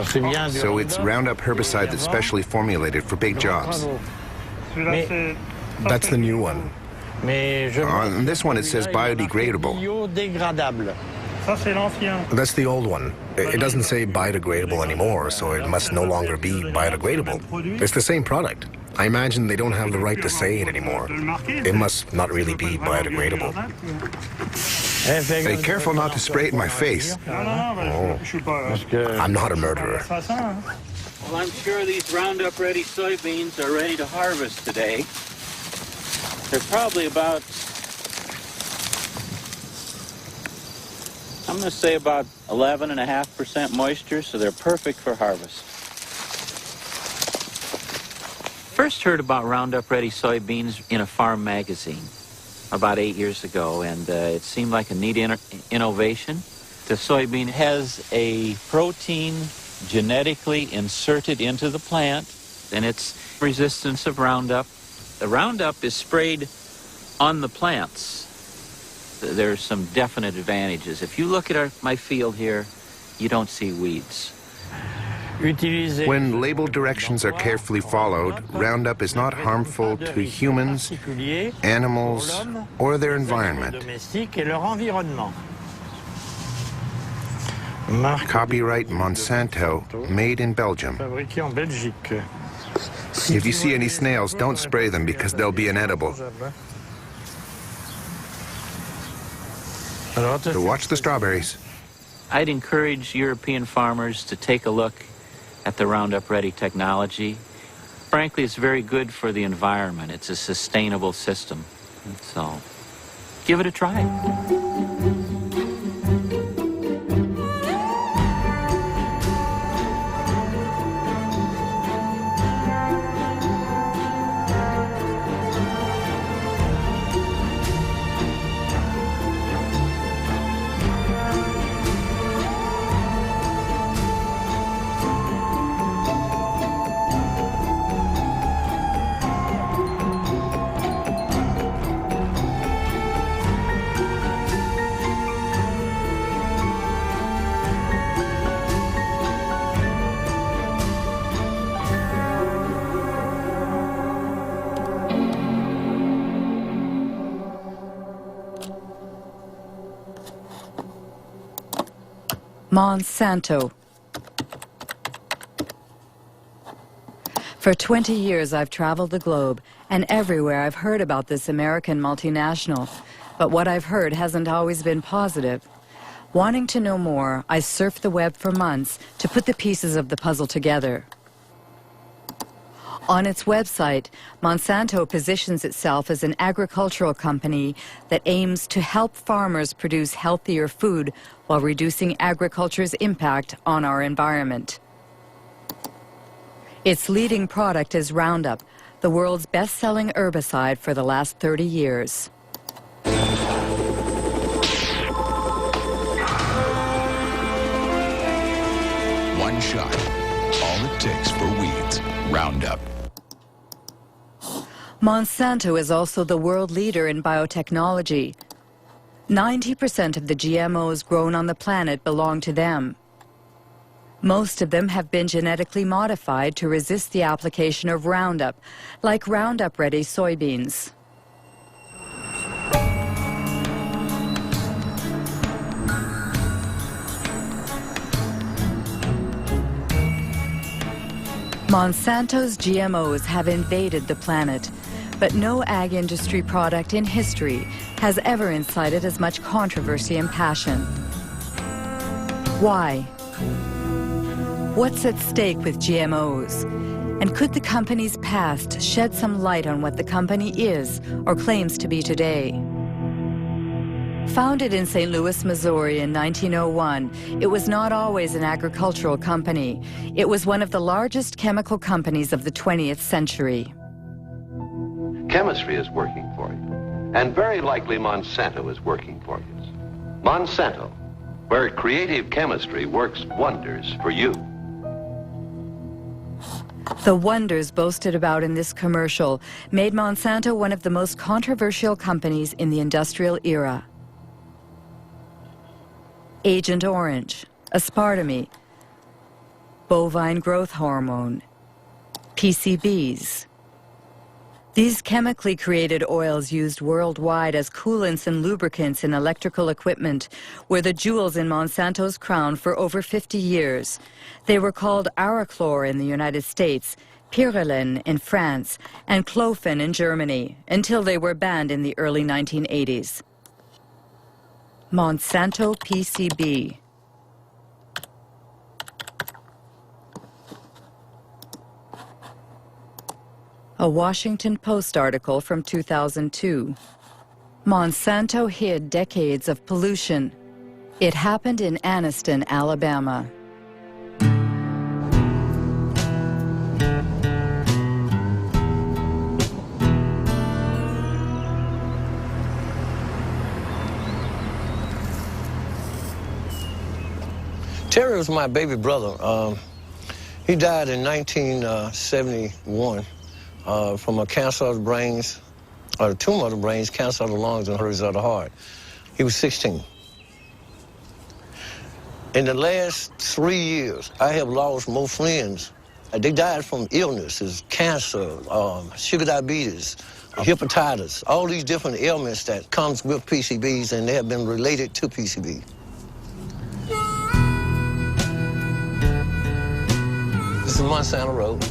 So it's Roundup herbicide that's specially formulated for big jobs. That's the new one. On this one it says biodegradable. That's the old one. It doesn't say biodegradable anymore, so it must no longer be biodegradable. It's the same product. I imagine they don't have the right to say it anymore. It must not really be biodegradable. Hey, careful not to spray it in my face. Oh, I'm not a murderer. Well, I'm sure these Roundup-ready soybeans are ready to harvest today. They're probably about, I'm going to say about 11.5% moisture, so they're perfect for harvest. First heard about Roundup-ready soybeans in a farm magazine about 8 years ago, and it seemed like a neat innovation. The soybean has a protein genetically inserted into the plant, and its resistance of Roundup. The Roundup is sprayed on the plants. There's some definite advantages. If you look at my field here, you don't see weeds. When label directions are carefully followed, Roundup is not harmful to humans, animals, or their environment. Copyright Monsanto, made in Belgium. If you see any snails, don't spray them because they'll be inedible. So watch the strawberries. I'd encourage European farmers to take a look at the Roundup-ready technology. Frankly, it's very good for the environment. It's a sustainable system. So, give it a try. Monsanto. For 20 years I've traveled the globe, and everywhere I've heard about this American multinational. But what I've heard hasn't always been positive. Wanting to know more, I surfed the web for months to put the pieces of the puzzle together. On its website, Monsanto positions itself as an agricultural company that aims to help farmers produce healthier food while reducing agriculture's impact on our environment. Its leading product is Roundup, the world's best-selling herbicide for the last 30 years. One shot, all it takes for weeds, Roundup. Monsanto is also the world leader in biotechnology. 90% of the GMOs grown on the planet belong to them. Most of them have been genetically modified to resist the application of Roundup, like Roundup-ready soybeans. Monsanto's GMOs have invaded the planet, but no ag industry product in history has ever incited as much controversy and passion. Why? What's at stake with GMOs? And could the company's past shed some light on what the company is or claims to be today? Founded in St. Louis, Missouri in 1901, it was not always an agricultural company. It was one of the largest chemical companies of the 20th century. Chemistry is working for you, and very likely Monsanto is working for you. Monsanto, where creative chemistry works wonders for you. The wonders boasted about in this commercial made Monsanto one of the most controversial companies in the industrial era. Agent Orange, aspartame, bovine growth hormone, PCBs. These chemically created oils used worldwide as coolants and lubricants in electrical equipment were the jewels in Monsanto's crown for over 50 years. They were called Arachlor in the United States, Pyrrolin in France, and Clofen in Germany, until they were banned in the early 1980s. Monsanto PCB. A Washington Post article from 2002. Monsanto hid decades of pollution. It happened in Anniston, Alabama. Terry was my baby brother. He died in 1971 from a cancer of the brains, or a tumor of the brains, cancer of the lungs, and hurries of the heart. He was 16. In the last 3 years, I have lost more friends. They died from illnesses, cancer, sugar diabetes, hepatitis, all these different ailments that comes with PCBs, and they have been related to PCB. This is Monsanto Road.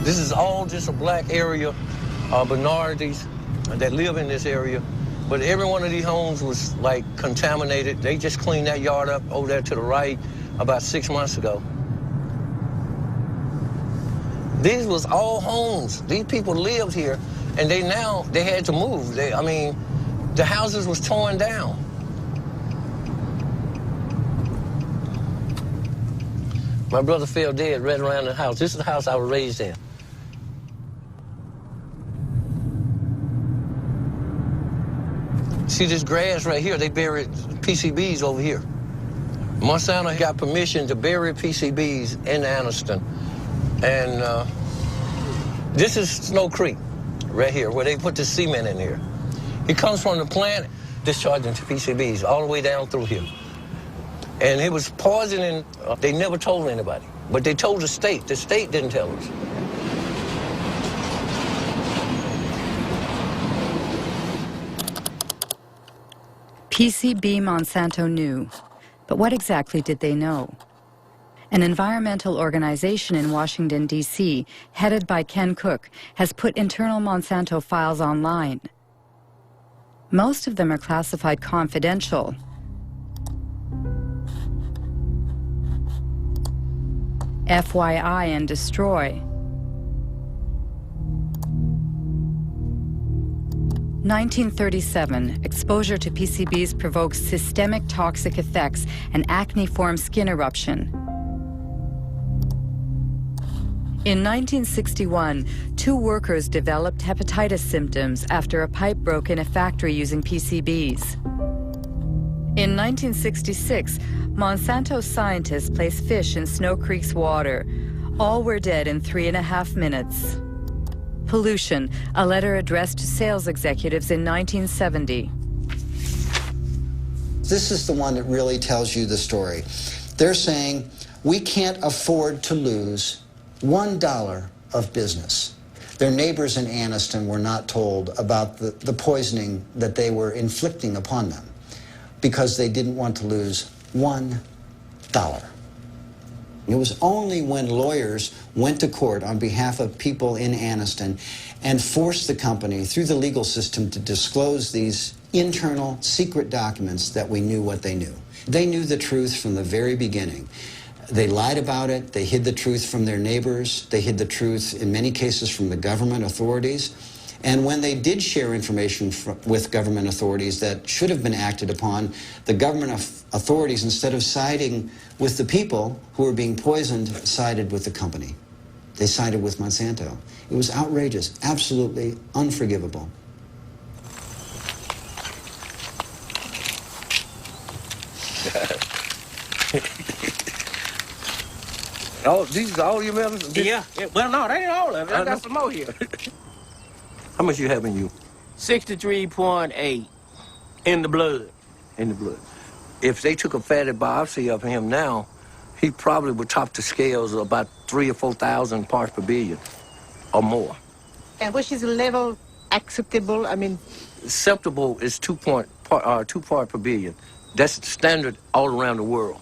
This is all just a black area, minorities that live in this area. But every one of these homes was like contaminated. They just cleaned that yard up over there to the right about 6 months ago. These was all homes. These people lived here, and they had to move. The houses was torn down. My brother fell dead right around the house. This is the house I was raised in. See this grass right here? They buried PCBs over here. Monsanto got permission to bury PCBs in Anniston. And this is Snow Creek right here, where they put the cement in here. It comes from the plant discharging to PCBs all the way down through here. And it was poisoning. They never told anybody, but they told the state. The state didn't tell us. PCB Monsanto knew, but what exactly did they know? An environmental organization in Washington, D.C., headed by Ken Cook, has put internal Monsanto files online. Most of them are classified confidential. FYI and destroy. 1937, exposure to PCBs provokes systemic toxic effects and acne-form skin eruption. In 1961, 2 workers developed hepatitis symptoms after a pipe broke in a factory using PCBs. In 1966, Monsanto scientists placed fish in Snow Creek's water. All were dead in 3.5 minutes. Pollution, a letter addressed to sales executives in 1970. This is the one that really tells you the story. They're saying, we can't afford to lose $1 of business. Their neighbors in Anniston were not told about the poisoning that they were inflicting upon them because they didn't want to lose $1. It was only when lawyers went to court on behalf of people in Anniston and forced the company through the legal system to disclose these internal secret documents that we knew what they knew. They knew the truth from the very beginning. They lied about it. They hid the truth from their neighbors. They hid the truth, in many cases, from the government authorities. And when they did share information with government authorities that should have been acted upon, the government authorities, instead of siding with the people who were being poisoned, sided with the company. They sided with Monsanto. It was outrageous, absolutely unforgivable. Oh, these are all your medicines? Yeah. Well, no, that ain't all of it. I got some more here. How much you have in you? 63.8 in the blood. In the blood. If they took a fatty biopsy of him now, he probably would top the scales of about 3,000 or 4,000 parts per billion or more. And which is the level acceptable? I mean, Acceptable is 2 parts per billion. That's the standard all around the world.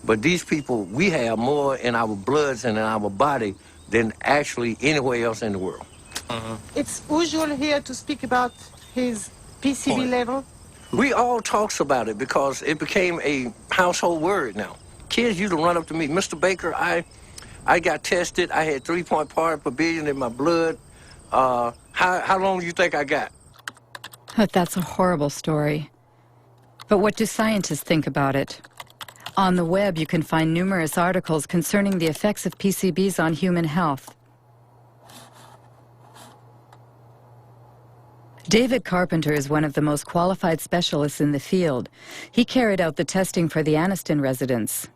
But these people, we have more in our bloods and in our body than actually anywhere else in the world. it's usual here to speak about his PCB level. We all talks about it because it became a household word now. Kids used to run up to me, Mr. Baker, I got tested. I had 3 parts per billion in my blood. How long do you think I got? But that's a horrible story. But what do scientists think about it? On the web, you can find numerous articles concerning the effects of PCBs on human health. David Carpenter is one of the most qualified specialists in the field. He carried out the testing for the Anniston residents.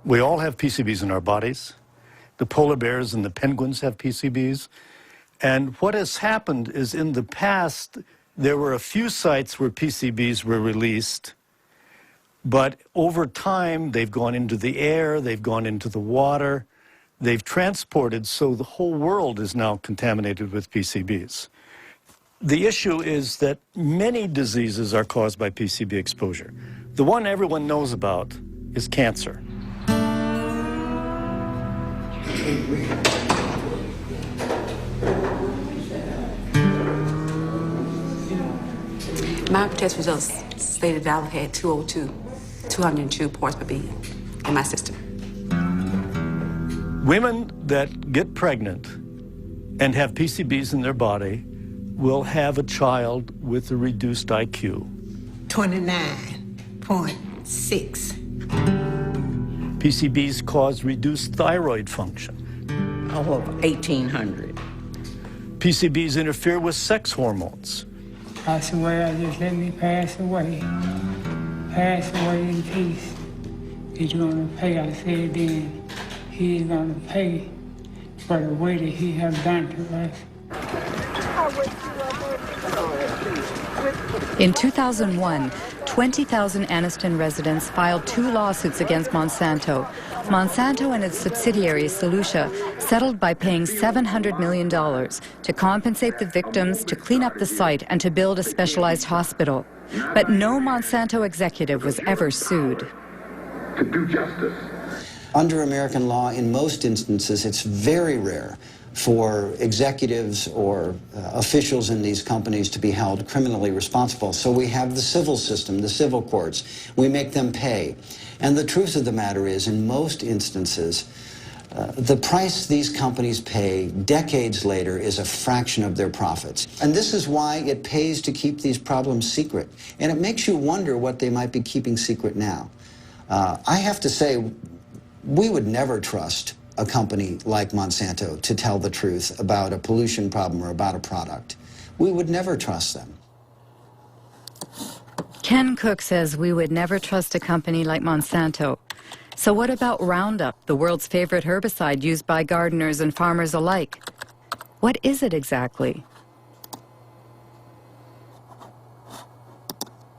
We all have PCBs in our bodies. The polar bears and the penguins have PCBs. And what has happened is in the past, there were a few sites where PCBs were released, but over time, they've gone into the air, they've gone into the water, they've transported, so the whole world is now contaminated with PCBs. The issue is that many diseases are caused by PCB exposure. The one everyone knows about is cancer. My test results stated that I had 202 parts per billion in my system. Women that get pregnant and have PCBs in their body will have a child with a reduced IQ. 29.6. PCBs cause reduced thyroid function. Over 1,800. PCBs interfere with sex hormones. Pass away, I just let me pass away. Pass away in peace. He's gonna pay, I said then. He's gonna pay for the way that he has done to us. In 2001, 20,000 Anniston residents filed 2 lawsuits against Monsanto. Monsanto and its subsidiary, Solutia, settled by paying $700 million to compensate the victims, to clean up the site, and to build a specialized hospital. But no Monsanto executive was ever sued. To do justice. Under American law, in most instances, it's very rare for executives or officials in these companies to be held criminally responsible. So we have the civil system, the civil courts. We make them pay. And the truth of the matter is, in most instances, the price these companies pay decades later is a fraction of their profits. And this is why it pays to keep these problems secret. And it makes you wonder what they might be keeping secret now. I have to say, we would never trust a company like Monsanto to tell the truth about a pollution problem or about a product. We would never trust them. Ken Cook says we would never trust a company like Monsanto. So what about Roundup, the world's favorite herbicide used by gardeners and farmers alike? What is it exactly?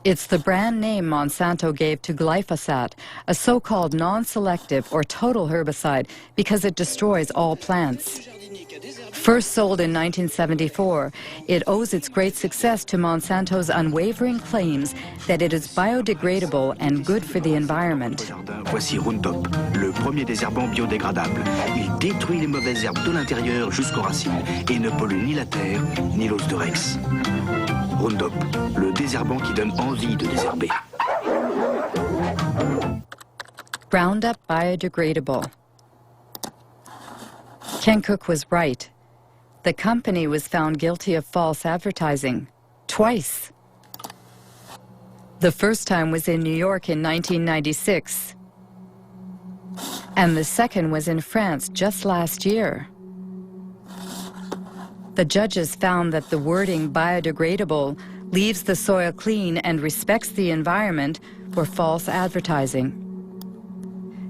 It's the brand name Monsanto gave to glyphosate, a so-called non-selective or total herbicide, because it destroys all plants. First sold in 1974, it owes its great success to Monsanto's unwavering claims that it is biodegradable and good for the environment. Voici Roundup, le premier désherbant biodégradable. Il détruit les mauvaises herbes de l'intérieur jusqu'aux racines et ne pollue ni la terre ni l'os de Rex. Roundup, le désherbant qui donne envie de désherber. Roundup biodegradable. Ken Cook was right. The company was found guilty of false advertising. Twice. The first time was in New York in 1996. And the second was in France just last year. The judges found that the wording biodegradable, leaves the soil clean and respects the environment were false advertising.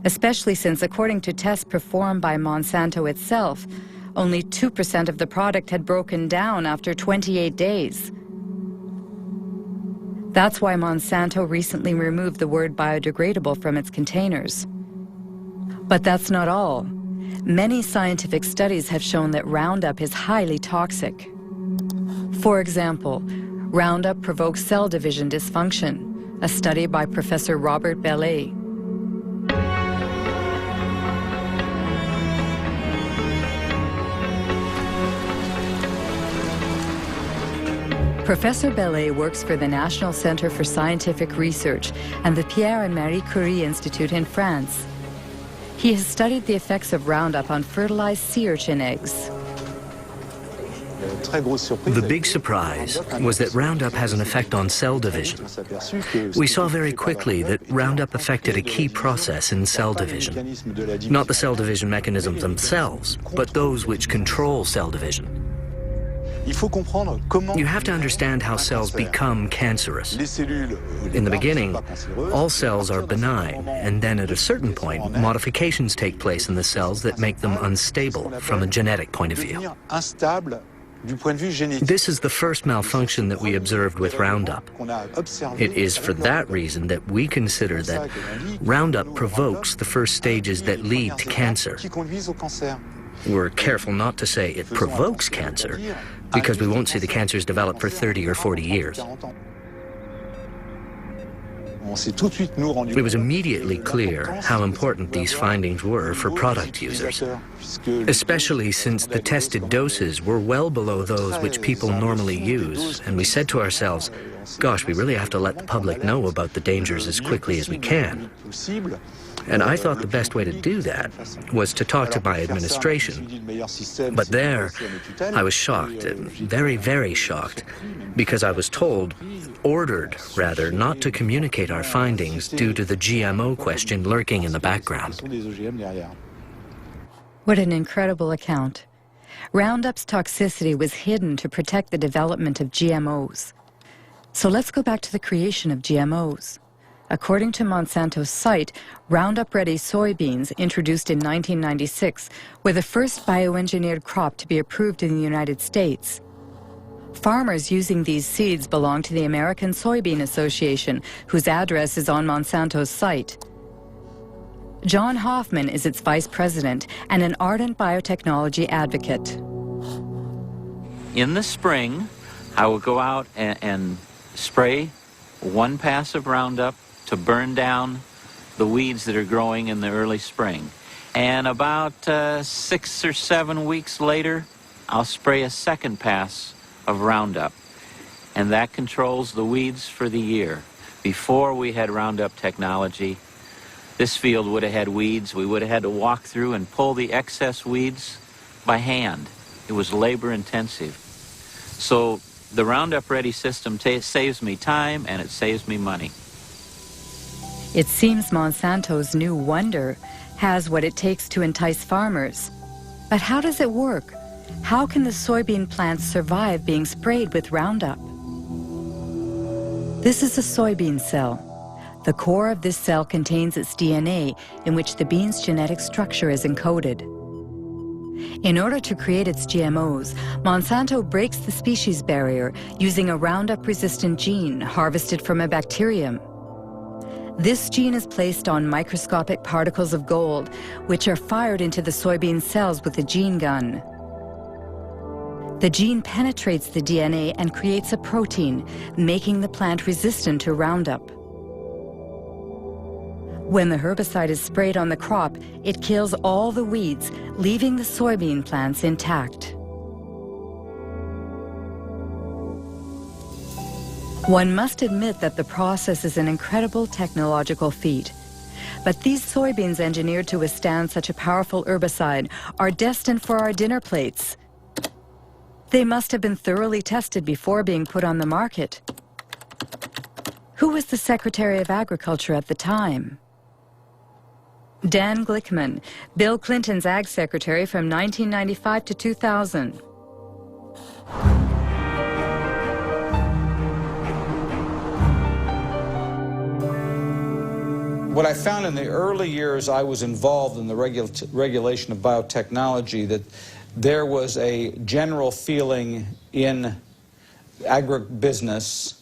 Especially since, according to tests performed by Monsanto itself, Only 2% of the product had broken down after 28 days. That's why Monsanto recently removed the word biodegradable from its containers. But that's not all. Many scientific studies have shown that Roundup is highly toxic. For example, Roundup provokes cell division dysfunction, a study by Professor Robert Bellet. Professor Bellet works for the National Center for Scientific Research and the Pierre and Marie Curie Institute in France. He has studied the effects of Roundup on fertilized sea urchin eggs. The big surprise was that Roundup has an effect on cell division. We saw very quickly that Roundup affected a key process in cell division. Not the cell division mechanisms themselves, but those which control cell division. You have to understand how cells become cancerous. In the beginning, all cells are benign, and then at a certain point, modifications take place in the cells that make them unstable from a genetic point of view. This is the first malfunction that we observed with Roundup. It is for that reason that we consider that Roundup provokes the first stages that lead to cancer. We're careful not to say it provokes cancer, because we won't see the cancers develop for 30 or 40 years. It was immediately clear how important these findings were for product users, especially since the tested doses were well below those which people normally use, and we said to ourselves, gosh, we really have to let the public know about the dangers as quickly as we can. And I thought the best way to do that was to talk to my administration. But there, I was shocked, very, very shocked, because I was ordered, rather, not to communicate our findings due to the GMO question lurking in the background. What an incredible account. Roundup's toxicity was hidden to protect the development of GMOs. So let's go back to the creation of GMOs. According to Monsanto's site, Roundup-ready soybeans, introduced in 1996, were the first bioengineered crop to be approved in the United States. Farmers using these seeds belong to the American Soybean Association, whose address is on Monsanto's site. John Hoffman is its vice president and an ardent biotechnology advocate. In the spring, I will go out and spray one pass of Roundup to burn down the weeds that are growing in the early spring. And about 6 or 7 weeks later, I'll spray a second pass of Roundup. And that controls the weeds for the year. Before we had Roundup technology, this field would have had weeds. We would have had to walk through and pull the excess weeds by hand. It was labor intensive. So the Roundup Ready system saves me time and it saves me money. It seems Monsanto's new wonder has what it takes to entice farmers. But how does it work? How can the soybean plants survive being sprayed with Roundup? This is a soybean cell. The core of this cell contains its DNA, in which the bean's genetic structure is encoded. In order to create its GMOs, Monsanto breaks the species barrier using a Roundup-resistant gene harvested from a bacterium. This gene is placed on microscopic particles of gold, which are fired into the soybean cells with a gene gun. The gene penetrates the DNA and creates a protein, making the plant resistant to Roundup. When the herbicide is sprayed on the crop, it kills all the weeds, leaving the soybean plants intact. One must admit that the process is an incredible technological feat. But these soybeans engineered to withstand such a powerful herbicide are destined for our dinner plates. They must have been thoroughly tested before being put on the market. Who was the Secretary of Agriculture at the time? Dan Glickman, Bill Clinton's Ag Secretary from 1995 to 2000. What I found in the early years I was involved in the regulation of biotechnology, that there was a general feeling in agribusiness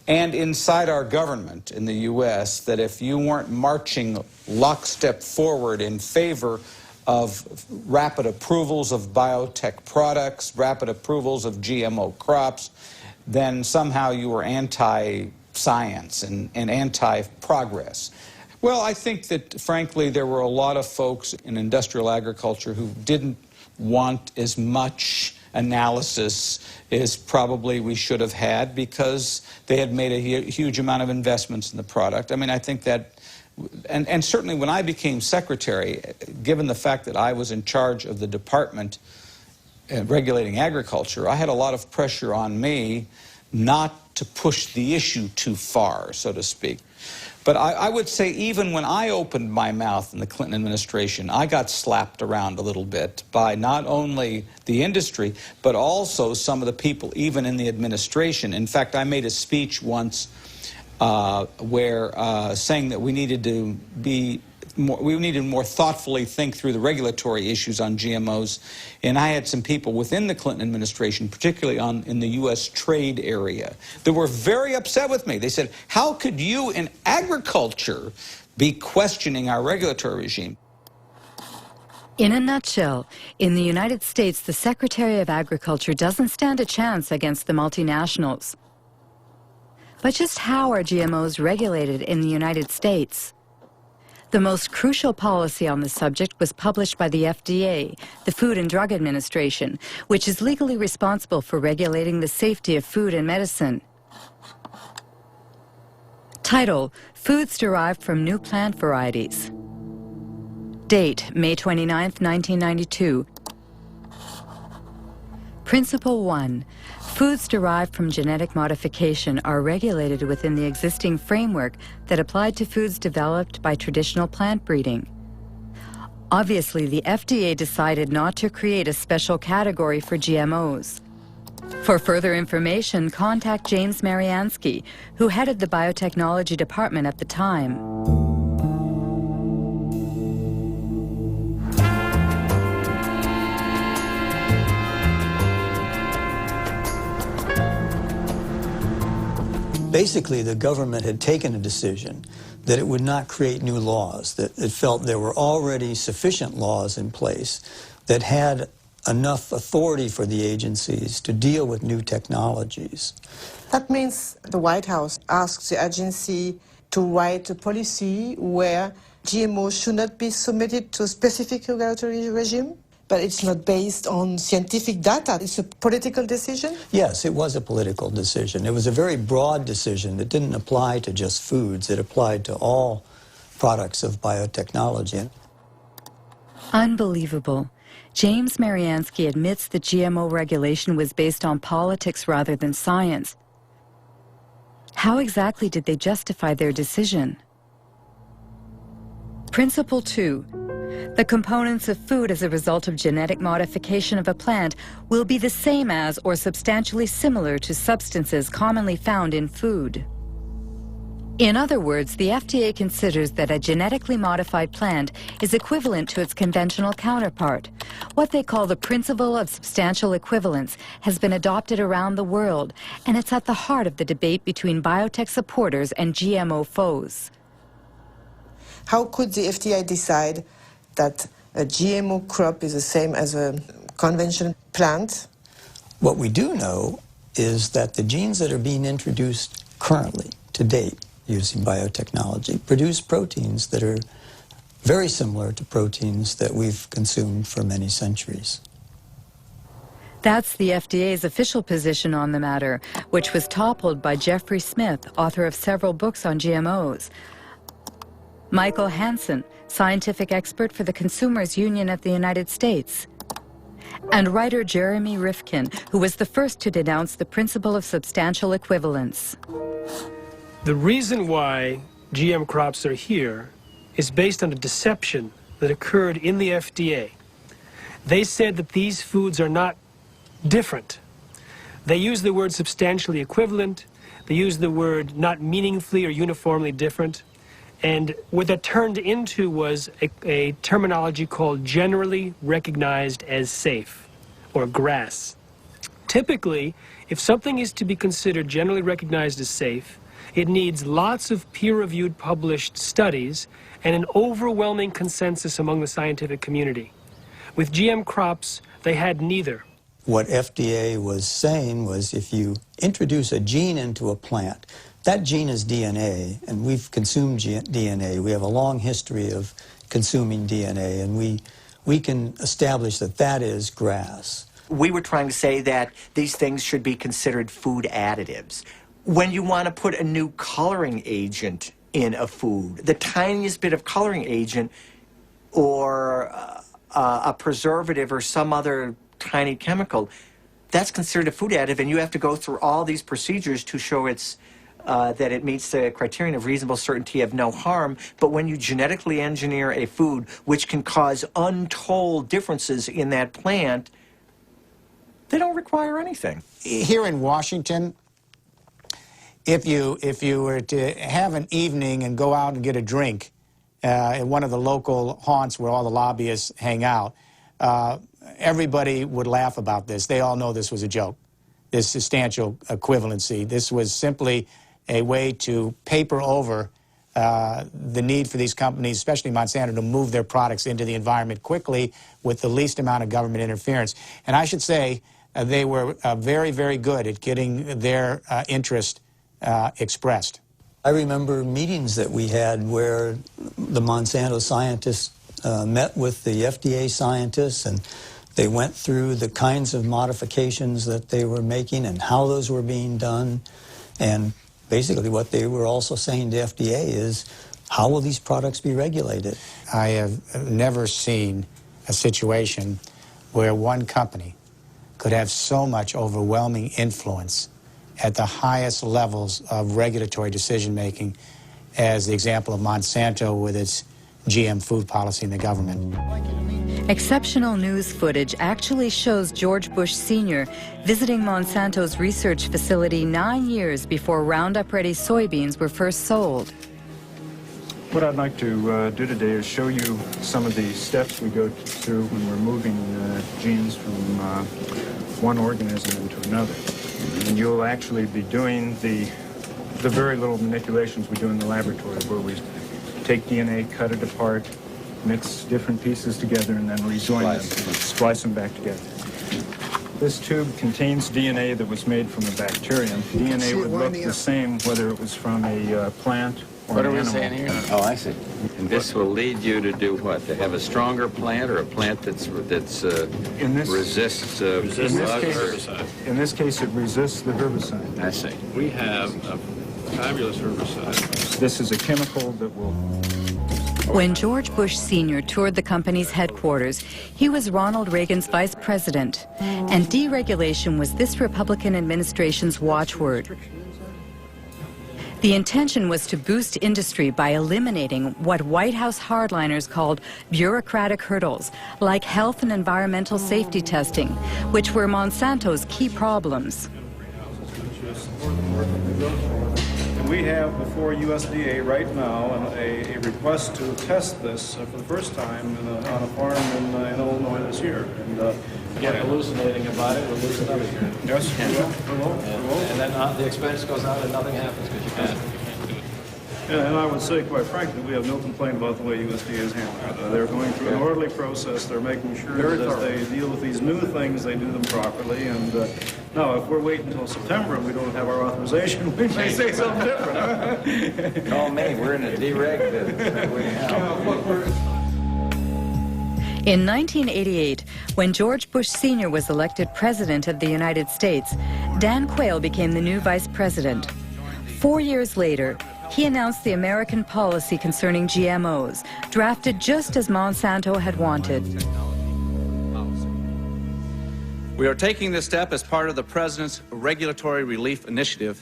and inside our government in the U.S. that if you weren't marching lockstep forward in favor of rapid approvals of biotech products, rapid approvals of GMO crops, then somehow you were anti-science and anti-progress. Well, I think that, frankly, there were a lot of folks in industrial agriculture who didn't want as much analysis as probably we should have had because they had made a huge amount of investments in the product. I mean, I think that, and certainly when I became secretary, given the fact that I was in charge of the department regulating agriculture, I had a lot of pressure on me not to push the issue too far, so to speak. But I would say even when I opened my mouth in the Clinton administration, I got slapped around a little bit by not only the industry, but also some of the people even in the administration. In fact, I made a speech once where saying that we needed to more thoughtfully think through the regulatory issues on GMOs. And I had some people within the Clinton administration, particularly in the U.S. trade area, that were very upset with me. They said, how could you in agriculture be questioning our regulatory regime? In a nutshell, in the United States, the Secretary of Agriculture doesn't stand a chance against the multinationals. But just how are GMOs regulated in the United States? The most crucial policy on the subject was published by the FDA, the Food and Drug Administration, which is legally responsible for regulating the safety of food and medicine. Title: Foods Derived from New Plant Varieties. Date: May 29, 1992. Principle 1. Foods derived from genetic modification are regulated within the existing framework that applied to foods developed by traditional plant breeding. Obviously, the FDA decided not to create a special category for GMOs. For further information, contact James Mariansky, who headed the biotechnology department at the time. Basically, the government had taken a decision that it would not create new laws, that it felt there were already sufficient laws in place that had enough authority for the agencies to deal with new technologies. That means the White House asked the agency to write a policy where GMO should not be submitted to a specific regulatory regime? But it's not based on scientific data. It's a political decision? Yes, it was a political decision. It was a very broad decision that didn't apply to just foods. It applied to all products of biotechnology. Unbelievable. James Mariansky admits that GMO regulation was based on politics rather than science. How exactly did they justify their decision? Principle 2. The components of food as a result of genetic modification of a plant will be the same as or substantially similar to substances commonly found in food. In other words, the FDA considers that a genetically modified plant is equivalent to its conventional counterpart. What they call the principle of substantial equivalence has been adopted around the world, and it's at the heart of the debate between biotech supporters and GMO foes. How could the FDA decide that a GMO crop is the same as a conventional plant? What we do know is that the genes that are being introduced currently, to date, using biotechnology, produce proteins that are very similar to proteins that we've consumed for many centuries. That's the FDA's official position on the matter, which was toppled by Jeffrey Smith, author of several books on GMOs. Michael Hansen, scientific expert for the Consumers Union of the United States. And writer Jeremy Rifkin, who was the first to denounce the principle of substantial equivalence. The reason why GM crops are here is based on a deception that occurred in the FDA. They said that these foods are not different. They use the word substantially equivalent. They use the word not meaningfully or uniformly different. And what that turned into was a terminology called generally recognized as safe. or grass. Typically, if something is to be considered generally recognized as safe, it needs lots of peer-reviewed published studies and an overwhelming consensus among the scientific community. With GM crops, they had neither. What FDA was saying was if you introduce a gene into a plant, that gene is DNA, and we've consumed DNA. We have a long history of consuming DNA, and we can establish that that is grass. We were trying to say that these things should be considered food additives. When you want to put a new coloring agent in a food, the tiniest bit of coloring agent or a preservative or some other tiny chemical, that's considered a food additive, and you have to go through all these procedures to show that it meets the criterion of reasonable certainty of no harm. But when you genetically engineer a food which can cause untold differences in that plant, they don't require anything. Here in Washington, if you were to have an evening and go out and get a drink at one of the local haunts where all the lobbyists hang out, everybody would laugh about this. They all know this was a joke, this substantial equivalency. This was simply a way to paper over the need for these companies, especially Monsanto, to move their products into the environment quickly with the least amount of government interference. And I should say they were very, very good at getting their interest expressed. I remember meetings that we had where the Monsanto scientists met with the FDA scientists, and they went through the kinds of modifications that they were making and how those were being done. And basically what they were also saying to FDA is, how will these products be regulated? I have never seen a situation where one company could have so much overwhelming influence at the highest levels of regulatory decision-making as the example of Monsanto with its GM food policy in the government. Exceptional news footage actually shows George Bush Sr. visiting Monsanto's research facility 9 years before Roundup-ready soybeans were first sold. What I'd like to do today is show you some of the steps we go through when we're moving genes from one organism into another. And you'll actually be doing the very little manipulations we do in the laboratory, where we take DNA, cut it apart, mix different pieces together, and then rejoin them, splice them back together. This tube contains DNA that was made from a bacterium. DNA would look the same whether it was from a plant or an animal. What are we saying here? Oh, I see. And this will lead you to do what? To have a stronger plant, or a plant that's resists herbicide? In this case, it resists the herbicide. I see. We have a fabulous herbicide. This is a chemical that will... When George Bush Sr. toured the company's headquarters, he was Ronald Reagan's vice president, and deregulation was this Republican administration's watchword. The intention was to boost industry by eliminating what White House hardliners called bureaucratic hurdles, like health and environmental safety testing, which were Monsanto's key problems. We have before USDA right now a request to test this for the first time on a farm in Illinois this year. And Get hallucinating about it, we'll lose another year. Yes, we will. And then the expense goes out and nothing happens because you can't do it. Yeah, and I would say, quite frankly, we have no complaint about the way USDA is handling it. They're going through an orderly process. They're making sure that as they deal with these new things, they do them properly. And now, if we're waiting until September and we don't have our authorization, we may say something different. Call me. We're in a dereg business. In 1988, when George Bush Sr. was elected President of the United States, Dan Quayle became the new Vice President. 4 years later, he announced the American policy concerning GMOs, drafted just as Monsanto had wanted. We are taking this step as part of the President's Regulatory Relief Initiative,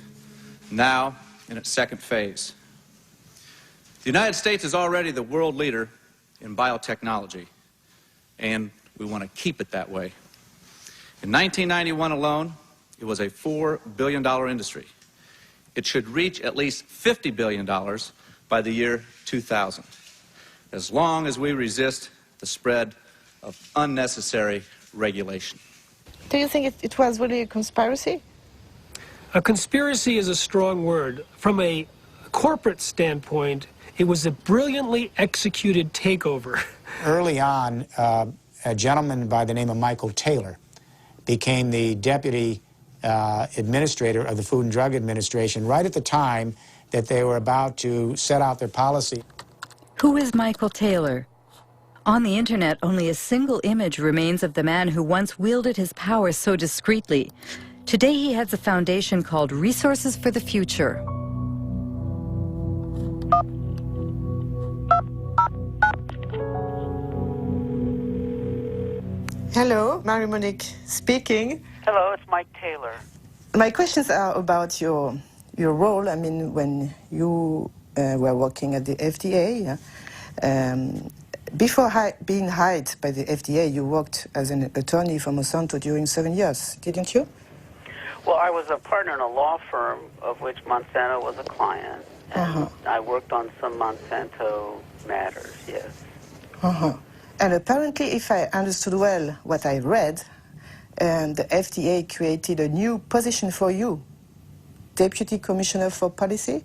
now in its second phase. The United States is already the world leader in biotechnology, and we want to keep it that way. In 1991 alone, it was a $4 billion industry. It should reach at least $50 billion by the year 2000, as long as we resist the spread of unnecessary regulation. Do you think it was really a conspiracy? A conspiracy is a strong word. From a corporate standpoint, it was a brilliantly executed takeover. Early on, a gentleman by the name of Michael Taylor became the deputy administrator of the Food and Drug Administration right at the time that they were about to set out their policy. Who is Michael Taylor? On the internet, only a single image remains of the man who once wielded his power so discreetly. Today he heads a foundation called Resources for the Future. Hello, Marie-Monique speaking. Hello, it's Mike Taylor. My questions are about your role. I mean, when you were working at the FDA, before being hired by the FDA, you worked as an attorney for Monsanto during 7 years, didn't you? Well, I was a partner in a law firm of which Monsanto was a client, and I worked on some Monsanto matters, yes. And apparently, if I understood well what I read, the FDA created a new position for you, Deputy Commissioner for Policy?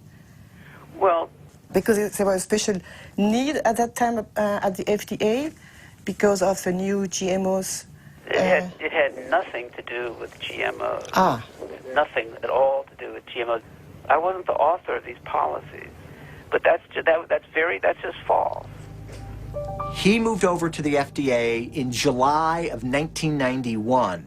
Well, because there was a special need at that time at the FDA because of the new GMOs? It had nothing to do with GMOs. Nothing at all to do with GMOs. I wasn't the author of these policies, but that's just false. He moved over to the FDA in July of 1991.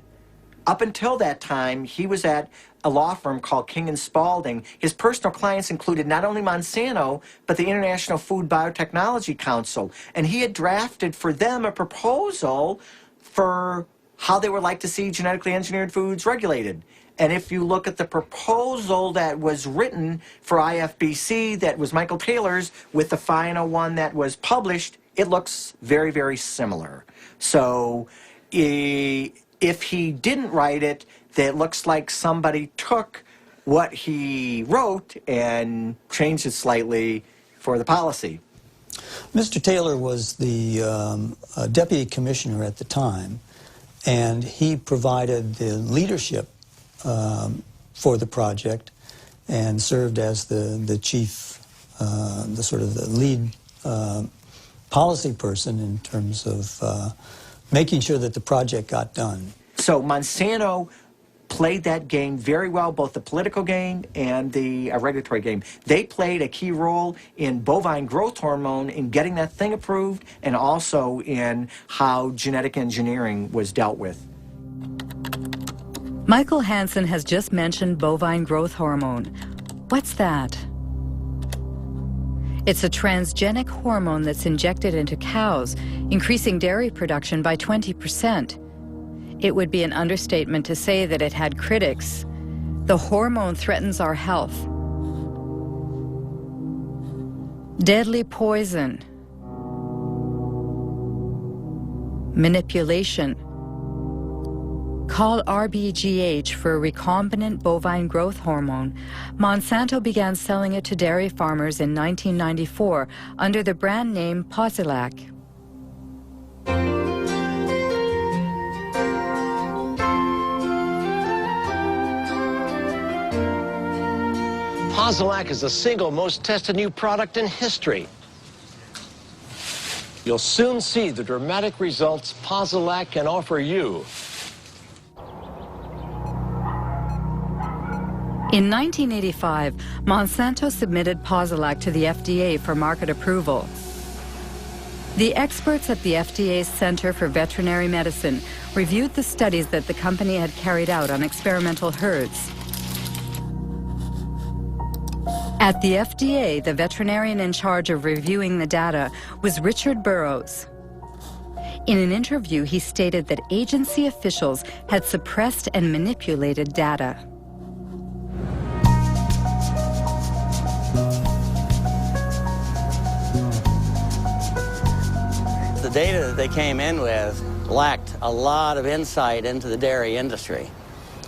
Up until that time, he was at a law firm called King & Spalding. His personal clients included not only Monsanto, but the International Food Biotechnology Council. And he had drafted for them a proposal for how they would like to see genetically engineered foods regulated. And if you look at the proposal that was written for IFBC, that was Michael Taylor's, with the final one that was published, it looks very, very similar. So if he didn't write it, it looks like somebody took what he wrote and changed it slightly for the policy. Mr. Taylor was the deputy commissioner at the time, and he provided the leadership for the project and served as the chief, the sort of the lead policy person in terms of making sure that the project got done. So Monsanto played that game very well, both the political game and the regulatory game. They played a key role in bovine growth hormone in getting that thing approved, and also in how genetic engineering was dealt with. Michael Hansen has just mentioned bovine growth hormone. What's that? It's a transgenic hormone that's injected into cows, increasing dairy production by 20%. It would be an understatement to say that it had critics. The hormone threatens our health. Deadly poison. Manipulation. Called RBGH for recombinant bovine growth hormone, Monsanto began selling it to dairy farmers in 1994 under the brand name Posilac. Posilac is the single most tested new product in history. You'll soon see the dramatic results Posilac can offer you. In 1985, Monsanto submitted Posilac to the FDA for market approval. The experts at the FDA's Center for Veterinary Medicine reviewed the studies that the company had carried out on experimental herds. At the FDA, the veterinarian in charge of reviewing the data was Richard Burrows. In an interview, he stated that agency officials had suppressed and manipulated data. The data that they came in with lacked a lot of insight into the dairy industry.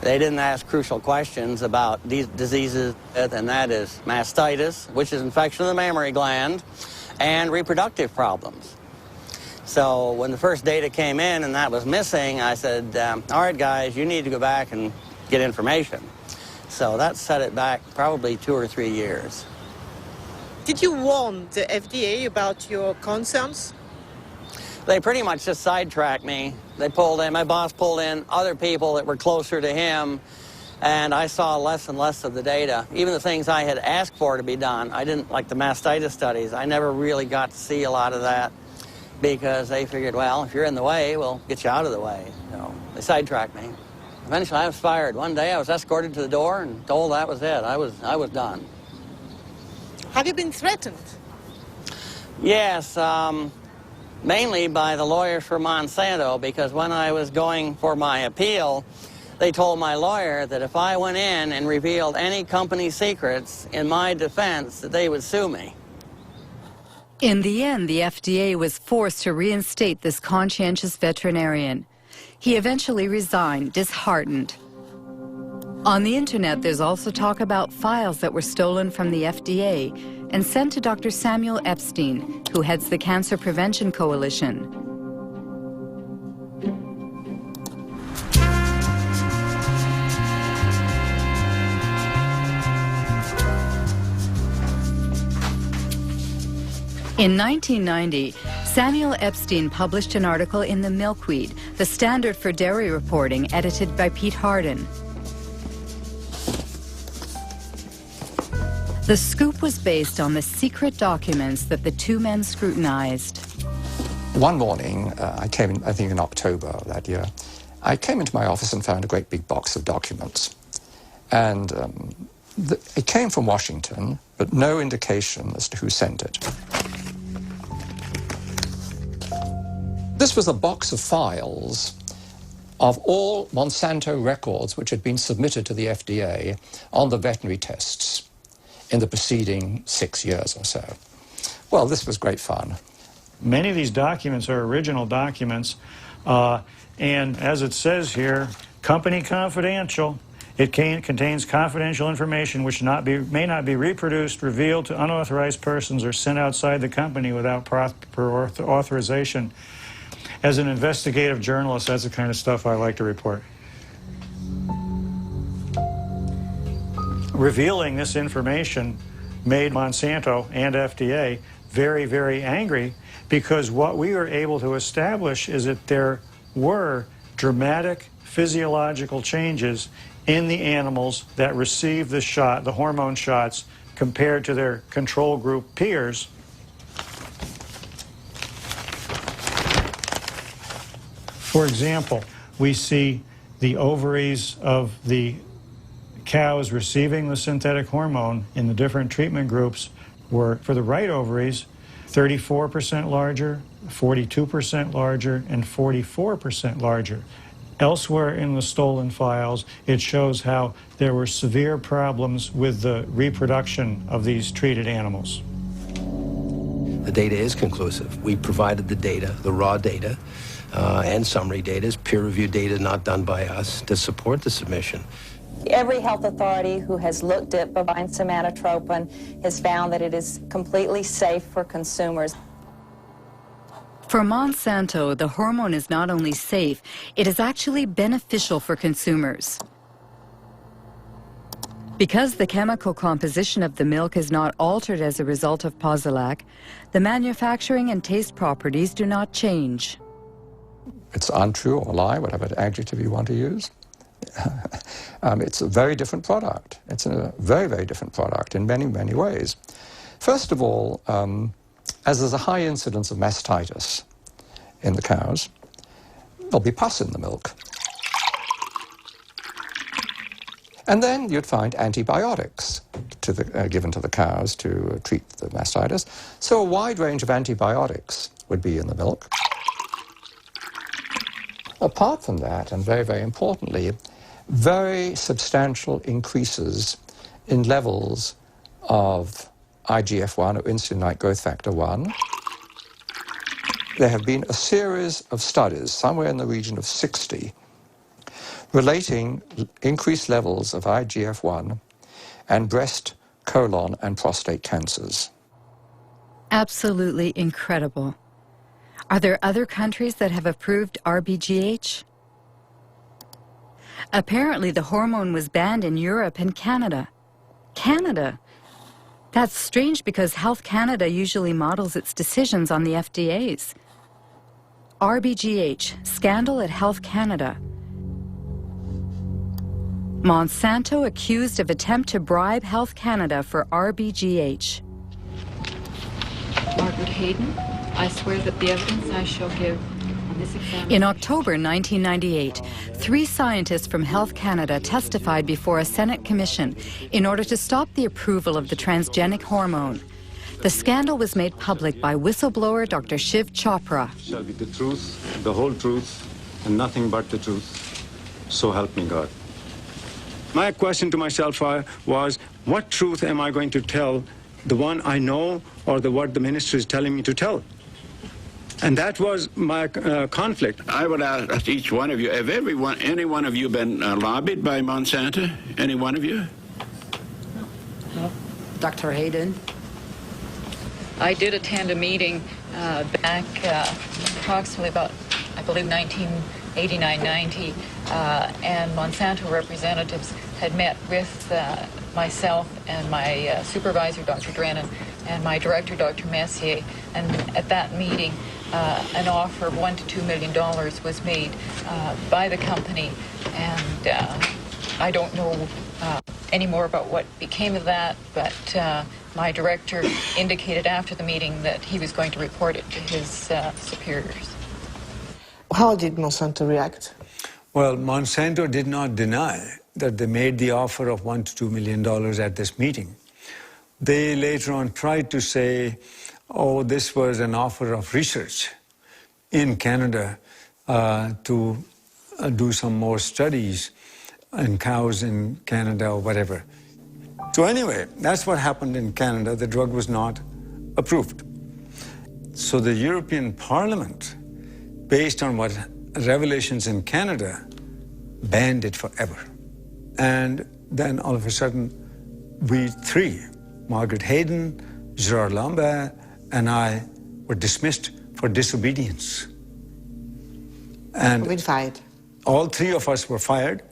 They didn't ask crucial questions about these diseases, and that is mastitis, which is infection of the mammary gland, and reproductive problems. So when the first data came in and that was missing, I said, all right, guys, you need to go back and get information. So that set it back probably 2 or 3 years. Did you warn the FDA about your concerns? They pretty much just sidetracked me. They pulled in, my boss pulled in other people that were closer to him, and I saw less and less of the data. Even the things I had asked for to be done, I didn't, like the mastitis studies, I never really got to see a lot of that because they figured, well, if you're in the way, we'll get you out of the way. So they sidetracked me. Eventually I was fired. One day I was escorted to the door and told that was it. I was done. Have you been threatened? Yes, mainly by the lawyers for Monsanto, because when I was going for my appeal, they told my lawyer that if I went in and revealed any company secrets in my defense, that they would sue me. In the end, the FDA was forced to reinstate this conscientious veterinarian. He eventually resigned, disheartened. On the internet, there's also talk about files that were stolen from the FDA and sent to Dr. Samuel Epstein, who heads the Cancer Prevention Coalition. In 1990, Samuel Epstein published an article in The Milkweed, the standard for dairy reporting, edited by Pete Hardin. The scoop was based on the secret documents that the two men scrutinized. One morning, I came in, I think in October of that year, I came into my office and found a great big box of documents. And it came from Washington, but no indication as to who sent it. This was a box of files of all Monsanto records which had been submitted to the FDA on the veterinary tests in the preceding 6 years or so. Well, this was great fun. Many of these documents are original documents, and as it says here, company confidential. It contains confidential information which may not be reproduced, revealed to unauthorized persons, or sent outside the company without proper authorization. As an investigative journalist, that's the kind of stuff I like to report. Revealing this information made Monsanto and FDA very, very angry, because what we were able to establish is that there were dramatic physiological changes in the animals that received the shot, the hormone shots, compared to their control group peers. For example, we see the ovaries of the cows receiving the synthetic hormone in the different treatment groups were, for the right ovaries, 34% larger, 42% larger, and 44% larger. Elsewhere in the stolen files, it shows how there were severe problems with the reproduction of these treated animals. The data is conclusive. We provided the data, the raw data, and summary data, peer-reviewed data not done by us, to support the submission. Every health authority who has looked at bovine somatotropin has found that it is completely safe for consumers. For Monsanto, the hormone is not only safe, it is actually beneficial for consumers. Because the chemical composition of the milk is not altered as a result of Posilac, the manufacturing and taste properties do not change. It's untrue or lie, whatever adjective you want to use. It's a very different product. It's a very, very different product in many, many ways. First of all, as there's a high incidence of mastitis in the cows, there'll be pus in the milk. And then you'd find antibiotics given to the cows to treat the mastitis. So a wide range of antibiotics would be in the milk. Apart from that, and very, very importantly, very substantial increases in levels of IGF-1, or insulin-like growth factor 1. There have been a series of studies, somewhere in the region of 60, relating increased levels of IGF-1 and breast, colon, and prostate cancers. Absolutely incredible. Are there other countries that have approved RBGH? Apparently, the hormone was banned in Europe and Canada. Canada? That's strange because Health Canada usually models its decisions on the FDA's. RBGH, scandal at Health Canada. Monsanto accused of attempt to bribe Health Canada for RBGH. Margaret Hayden, I swear that the evidence I shall give on this examination... In October 1998, 3 scientists from Health Canada testified before a Senate commission in order to stop the approval of the transgenic hormone. The scandal was made public by whistleblower Dr. Shiv Chopra. Shall be the truth, the whole truth, and nothing but the truth. So help me God. My question to myself was, what truth am I going to tell? The one I know or what the minister is telling me to tell? And that was my conflict. I would ask each one of you, have any one of you been lobbied by Monsanto? Any one of you? No. Dr. Hayden? I did attend a meeting back approximately about, I believe, 1989-90, and Monsanto representatives had met with myself and my supervisor, Dr. Drennan, and my director, Dr. Messier, and at that meeting, an offer of $1 to $2 million was made by the company, and I don't know any more about what became of that, but my director indicated after the meeting that he was going to report it to his superiors. How did Monsanto react? Well, Monsanto did not deny that they made the offer of $1 to $2 million at this meeting. They later on tried to say, oh, this was an offer of research in Canada to do some more studies in cows in Canada or whatever. So anyway, that's what happened in Canada. The drug was not approved. So the European Parliament, based on what revelations in Canada, banned it forever. And then all of a sudden, we 3, Margaret Hayden, Gerard Lambert, and I, were dismissed for disobedience. And we fired. All 3 of us were fired,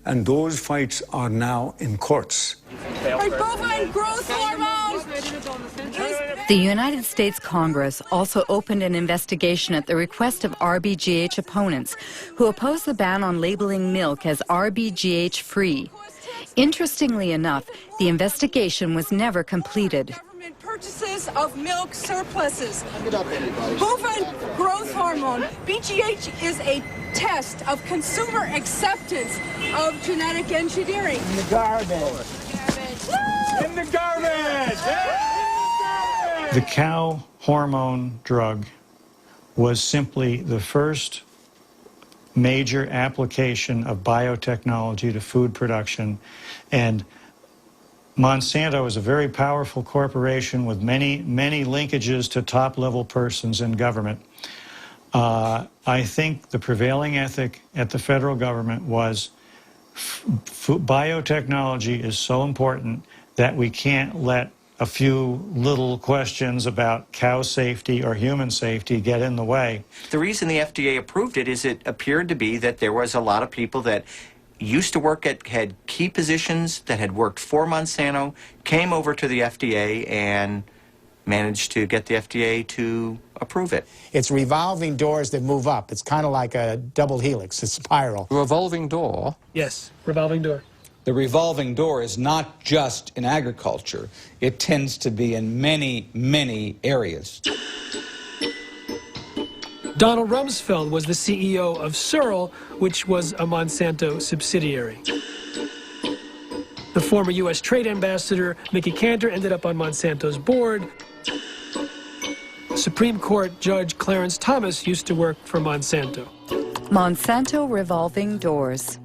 and those fights are now in courts. Bovine growth hormone! The United States Congress also opened an investigation at the request of RBGH opponents who oppose the ban on labeling milk as RBGH-free. Interestingly enough, the investigation was never completed. Government purchases of milk surpluses. Bovine growth hormone, BGH, is a test of consumer acceptance of genetic engineering. In the garbage. In the garbage! The cow hormone drug was simply the first major application of biotechnology to food production, and Monsanto is a very powerful corporation with many linkages to top-level persons in government. I think the prevailing ethic at the federal government was biotechnology is so important that we can't let a few little questions about cow safety or human safety get in the way. The reason the FDA approved it is it appeared to be that there was a lot of people that used to work had key positions, that had worked for Monsanto, came over to the FDA and managed to get the FDA to approve it. It's revolving doors that move up. It's kind of like a double helix, a spiral. Revolving door? Yes, revolving door. The revolving door is not just in agriculture. It tends to be in many areas. Donald Rumsfeld was the CEO of Searle, which was a Monsanto subsidiary. The former U.S. Trade Ambassador, Mickey Cantor, ended up on Monsanto's board. Supreme Court Judge Clarence Thomas used to work for Monsanto. Monsanto revolving doors.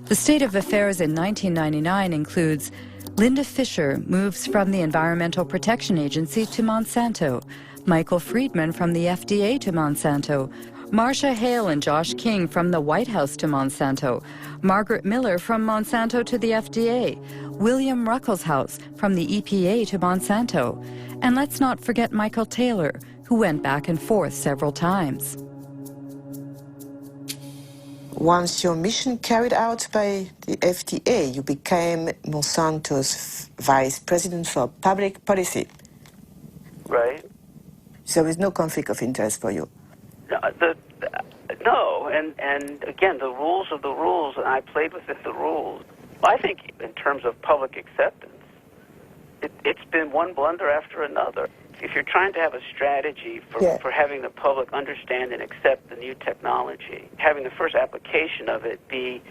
The state of affairs in 1999 includes Linda Fisher moves from the Environmental Protection Agency to Monsanto, Michael Friedman from the FDA to Monsanto, Marcia Hale and Josh King from the White House to Monsanto, Margaret Miller from Monsanto to the FDA, William Ruckelshaus from the EPA to Monsanto, and let's not forget Michael Taylor, who went back and forth several times. Once your mission carried out by the FDA, you became Monsanto's vice president for public policy. Right. So there is no conflict of interest for you. No, and again, the rules are the rules, and I played within the rules. I think in terms of public acceptance, it's been one blunder after another. If you're trying to have a strategy for having the public understand and accept the new technology, having the first application of it be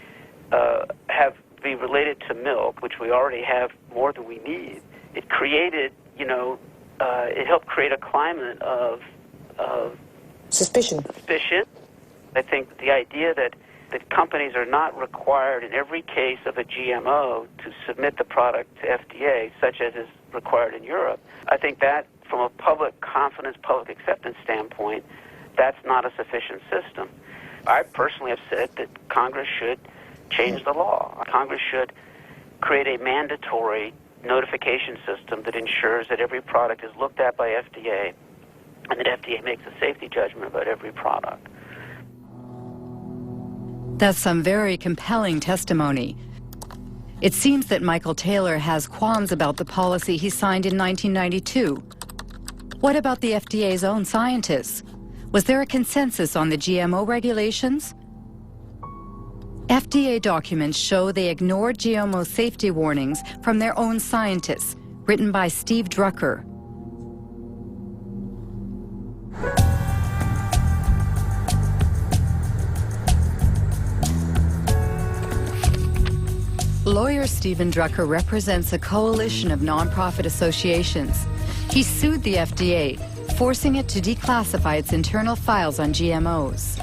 related to milk, which we already have more than we need, it created, it helped create a climate of suspicion. I think the idea that companies are not required in every case of a GMO to submit the product to FDA, such as is required in Europe, I think that from a public confidence, public acceptance standpoint, that's not a sufficient system. I personally have said that Congress should change the law. Congress should create a mandatory notification system that ensures that every product is looked at by FDA and that FDA makes a safety judgment about every product. That's some very compelling testimony. It seems that Michael Taylor has qualms about the policy he signed in 1992. What about the FDA's own scientists? Was there a consensus on the GMO regulations? FDA documents show they ignored GMO safety warnings from their own scientists, written by Steve Drucker. Lawyer Stephen Drucker represents a coalition of nonprofit associations. He sued the FDA, forcing it to declassify its internal files on GMOs.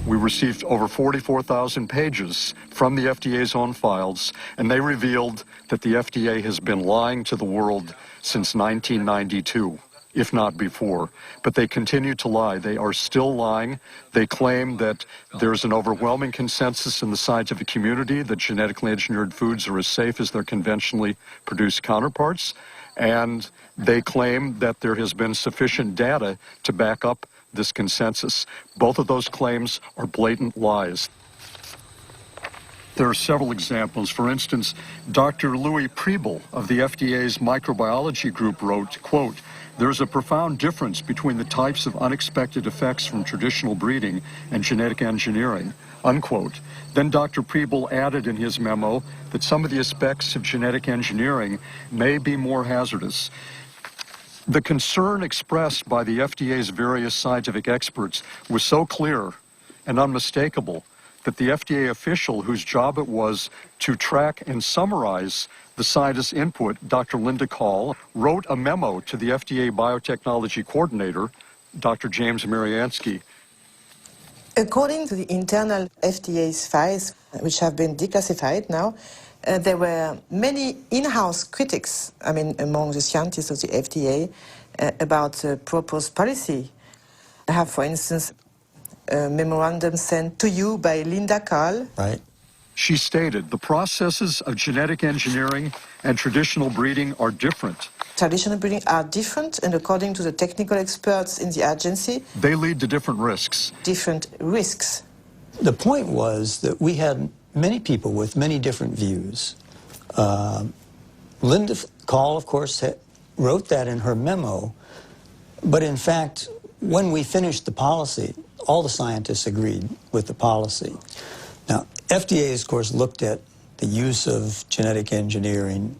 We received over 44,000 pages from the FDA's own files, and they revealed that the FDA has been lying to the world since 1992, if not before. But they continue to lie. They are still lying. They claim that there's an overwhelming consensus in the scientific community that genetically engineered foods are as safe as their conventionally produced counterparts. And they claim that there has been sufficient data to back up this consensus. Both of those claims are blatant lies. There are several examples. For instance, Dr. Louis Priebel of the FDA's microbiology group wrote, quote, "There's a profound difference between the types of unexpected effects from traditional breeding and genetic engineering," unquote. Then Dr. Priebel added in his memo that some of the aspects of genetic engineering may be more hazardous. The concern expressed by the FDA's various scientific experts was so clear and unmistakable that the FDA official whose job it was to track and summarize the scientists' input, Dr. Linda Call, wrote a memo to the FDA biotechnology coordinator, Dr. James Mariansky. According to the internal FDA's files, which have been declassified now, there were many in-house critics, among the scientists of the FDA, about the proposed policy. I have, for instance, a memorandum sent to you by Linda Call. Right. She stated, "The processes of genetic engineering and traditional breeding are different. Traditional breeding are different, and according to the technical experts in the agency, they lead to different risks." Different risks. The point was that we had many people with many different views. Linda Call, of course, wrote that in her memo, but in fact, when we finished the policy, all the scientists agreed with the policy. Now, FDA, of course, looked at the use of genetic engineering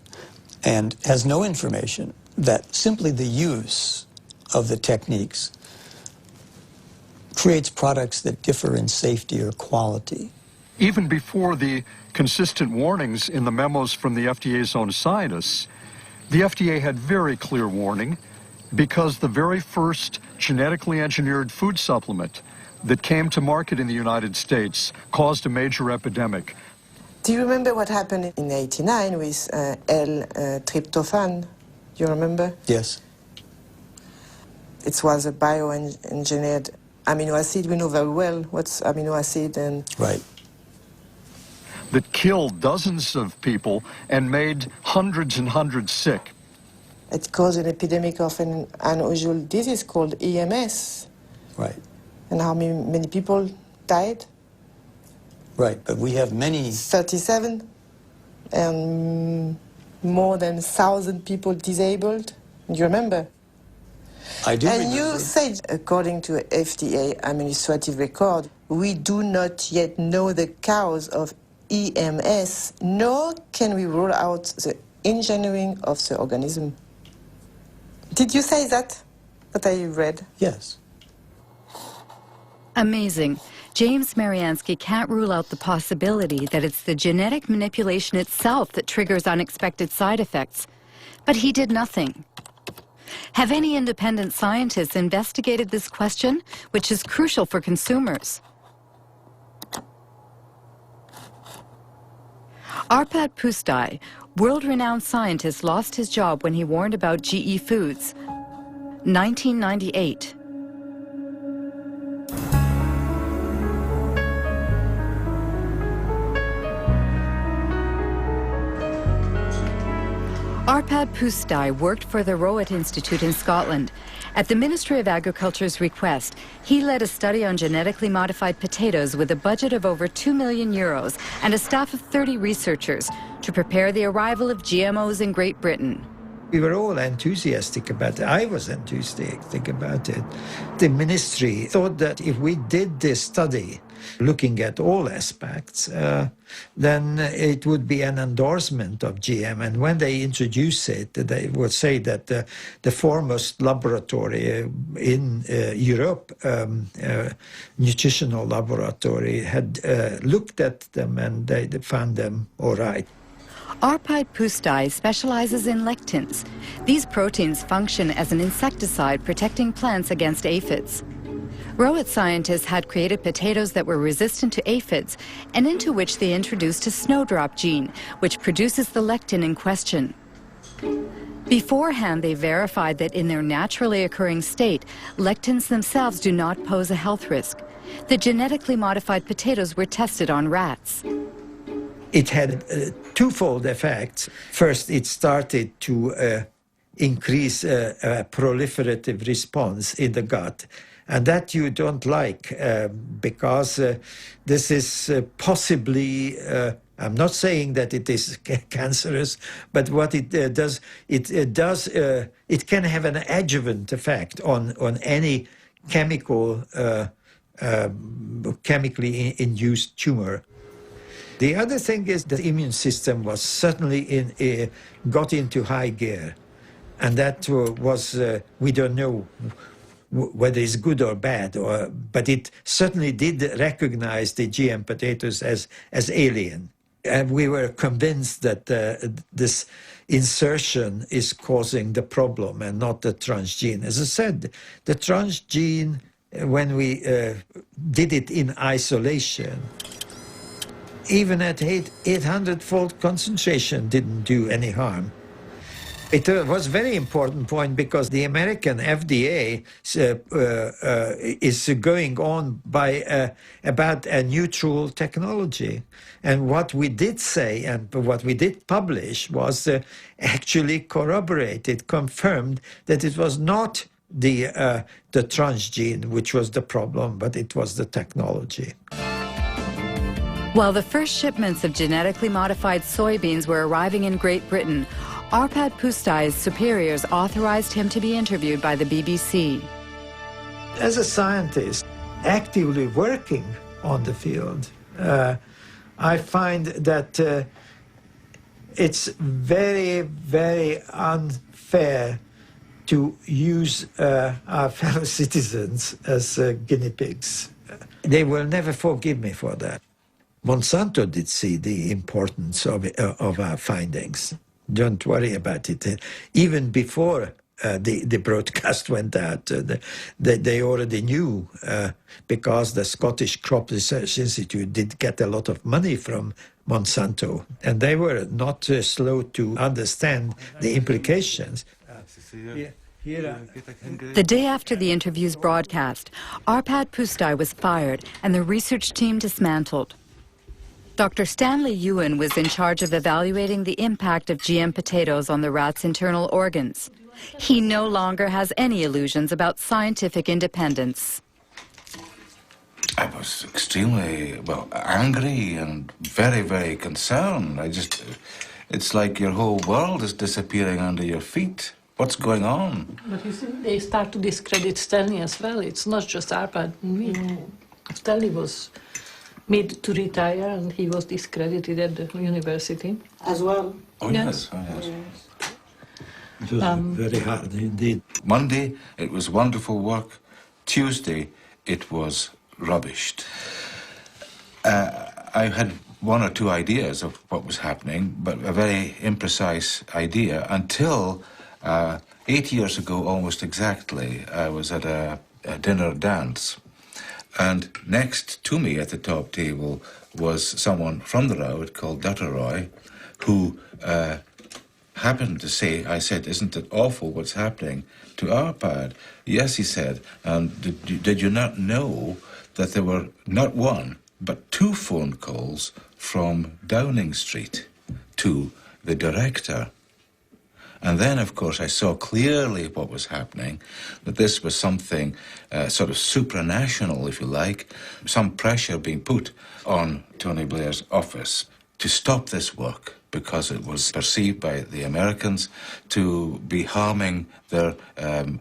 and has no information that simply the use of the techniques creates products that differ in safety or quality. Even before the consistent warnings in the memos from the FDA's own scientists, the FDA had very clear warning because the very first genetically engineered food supplement that came to market in the United States caused a major epidemic. Do you remember what happened in '89 with L-tryptophan? Do you remember? Yes. It was a bioengineered amino acid. We know very well what's amino acid and... Right. That killed dozens of people and made hundreds and hundreds sick. It caused an epidemic of an unusual disease called EMS. Right. And how many people died? Right, but we have many... 37, and more than 1,000 people disabled. You remember? I do And remember. you said, according to FDA administrative record, we do not yet know the cause of EMS, nor can we rule out the engineering of the organism. Did you say that? That I read? Yes. Amazing. James Mariansky can't rule out the possibility that it's the genetic manipulation itself that triggers unexpected side effects. But he did nothing. Have any independent scientists investigated this question, which is crucial for consumers? Arpad Pusztai, world-renowned scientist, lost his job when he warned about GE Foods. 1998. Arpad Pusztai worked for the Rowett Institute in Scotland. At the Ministry of Agriculture's request, he led a study on genetically modified potatoes with a budget of over €2 million and a staff of 30 researchers to prepare the arrival of GMOs in Great Britain. We were all enthusiastic about it. I was enthusiastic about it. The ministry thought that if we did this study, looking at all aspects, then it would be an endorsement of GM. And when they introduce it, they would say that the foremost laboratory in Europe, nutritional laboratory, had looked at them and they found them all right. Arpad Pusztai specializes in lectins. These proteins function as an insecticide protecting plants against aphids. Rowett scientists had created potatoes that were resistant to aphids and into which they introduced a snowdrop gene, which produces the lectin in question. Beforehand, they verified that in their naturally occurring state, lectins themselves do not pose a health risk. The genetically modified potatoes were tested on rats. It had twofold effects. First, it started to increase a proliferative response in the gut. And that you don't like because this is possibly, I'm not saying that it is cancerous, but what it does, it can have an adjuvant effect on any chemically induced tumor. The other thing is the immune system was certainly got into high gear. And that was, we don't know whether it's good or bad, but it certainly did recognize the GM potatoes as alien. And we were convinced that this insertion is causing the problem and not the transgene. As I said, the transgene, when we did it in isolation, even at 800-fold concentration didn't do any harm. It was a very important point because the American FDA is going on by about a neutral technology. And what we did say and what we did publish was actually corroborated, confirmed that it was not the transgene which was the problem, but it was the technology. While the first shipments of genetically modified soybeans were arriving in Great Britain, Arpad Pusztai's superiors authorized him to be interviewed by the BBC. As a scientist actively working on the field, I find that it's very, very unfair to use our fellow citizens as guinea pigs. They will never forgive me for that. Monsanto did see the importance of our findings. Don't worry about it. Even before the broadcast went out, they already knew because the Scottish Crop Research Institute did get a lot of money from Monsanto, and they were not slow to understand the implications. The day after the interview's broadcast, Arpad Pusztai was fired and the research team dismantled. Dr. Stanley Ewan was in charge of evaluating the impact of GM potatoes on the rat's internal organs. He no longer has any illusions about scientific independence. I was extremely, well, angry and very, very concerned. It's like your whole world is disappearing under your feet. What's going on? But you see, they start to discredit Stanley as well. It's not just Arpad and me. Stanley was made to retire and he was discredited at the university. As well? Oh, yes. Oh, yes. It was very hard indeed. Monday, it was wonderful work. Tuesday, it was rubbished. I had one or two ideas of what was happening, but a very imprecise idea until 8 years ago, almost exactly, I was at a dinner dance. And next to me at the top table was someone from the road called Roy, who happened to say, I said, isn't it awful what's happening to Arpad? Yes, he said, and did you not know that there were not one, but 2 phone calls from Downing Street to the director? And then, of course, I saw clearly what was happening, that this was something sort of supranational, if you like, some pressure being put on Tony Blair's office to stop this work because it was perceived by the Americans to be harming their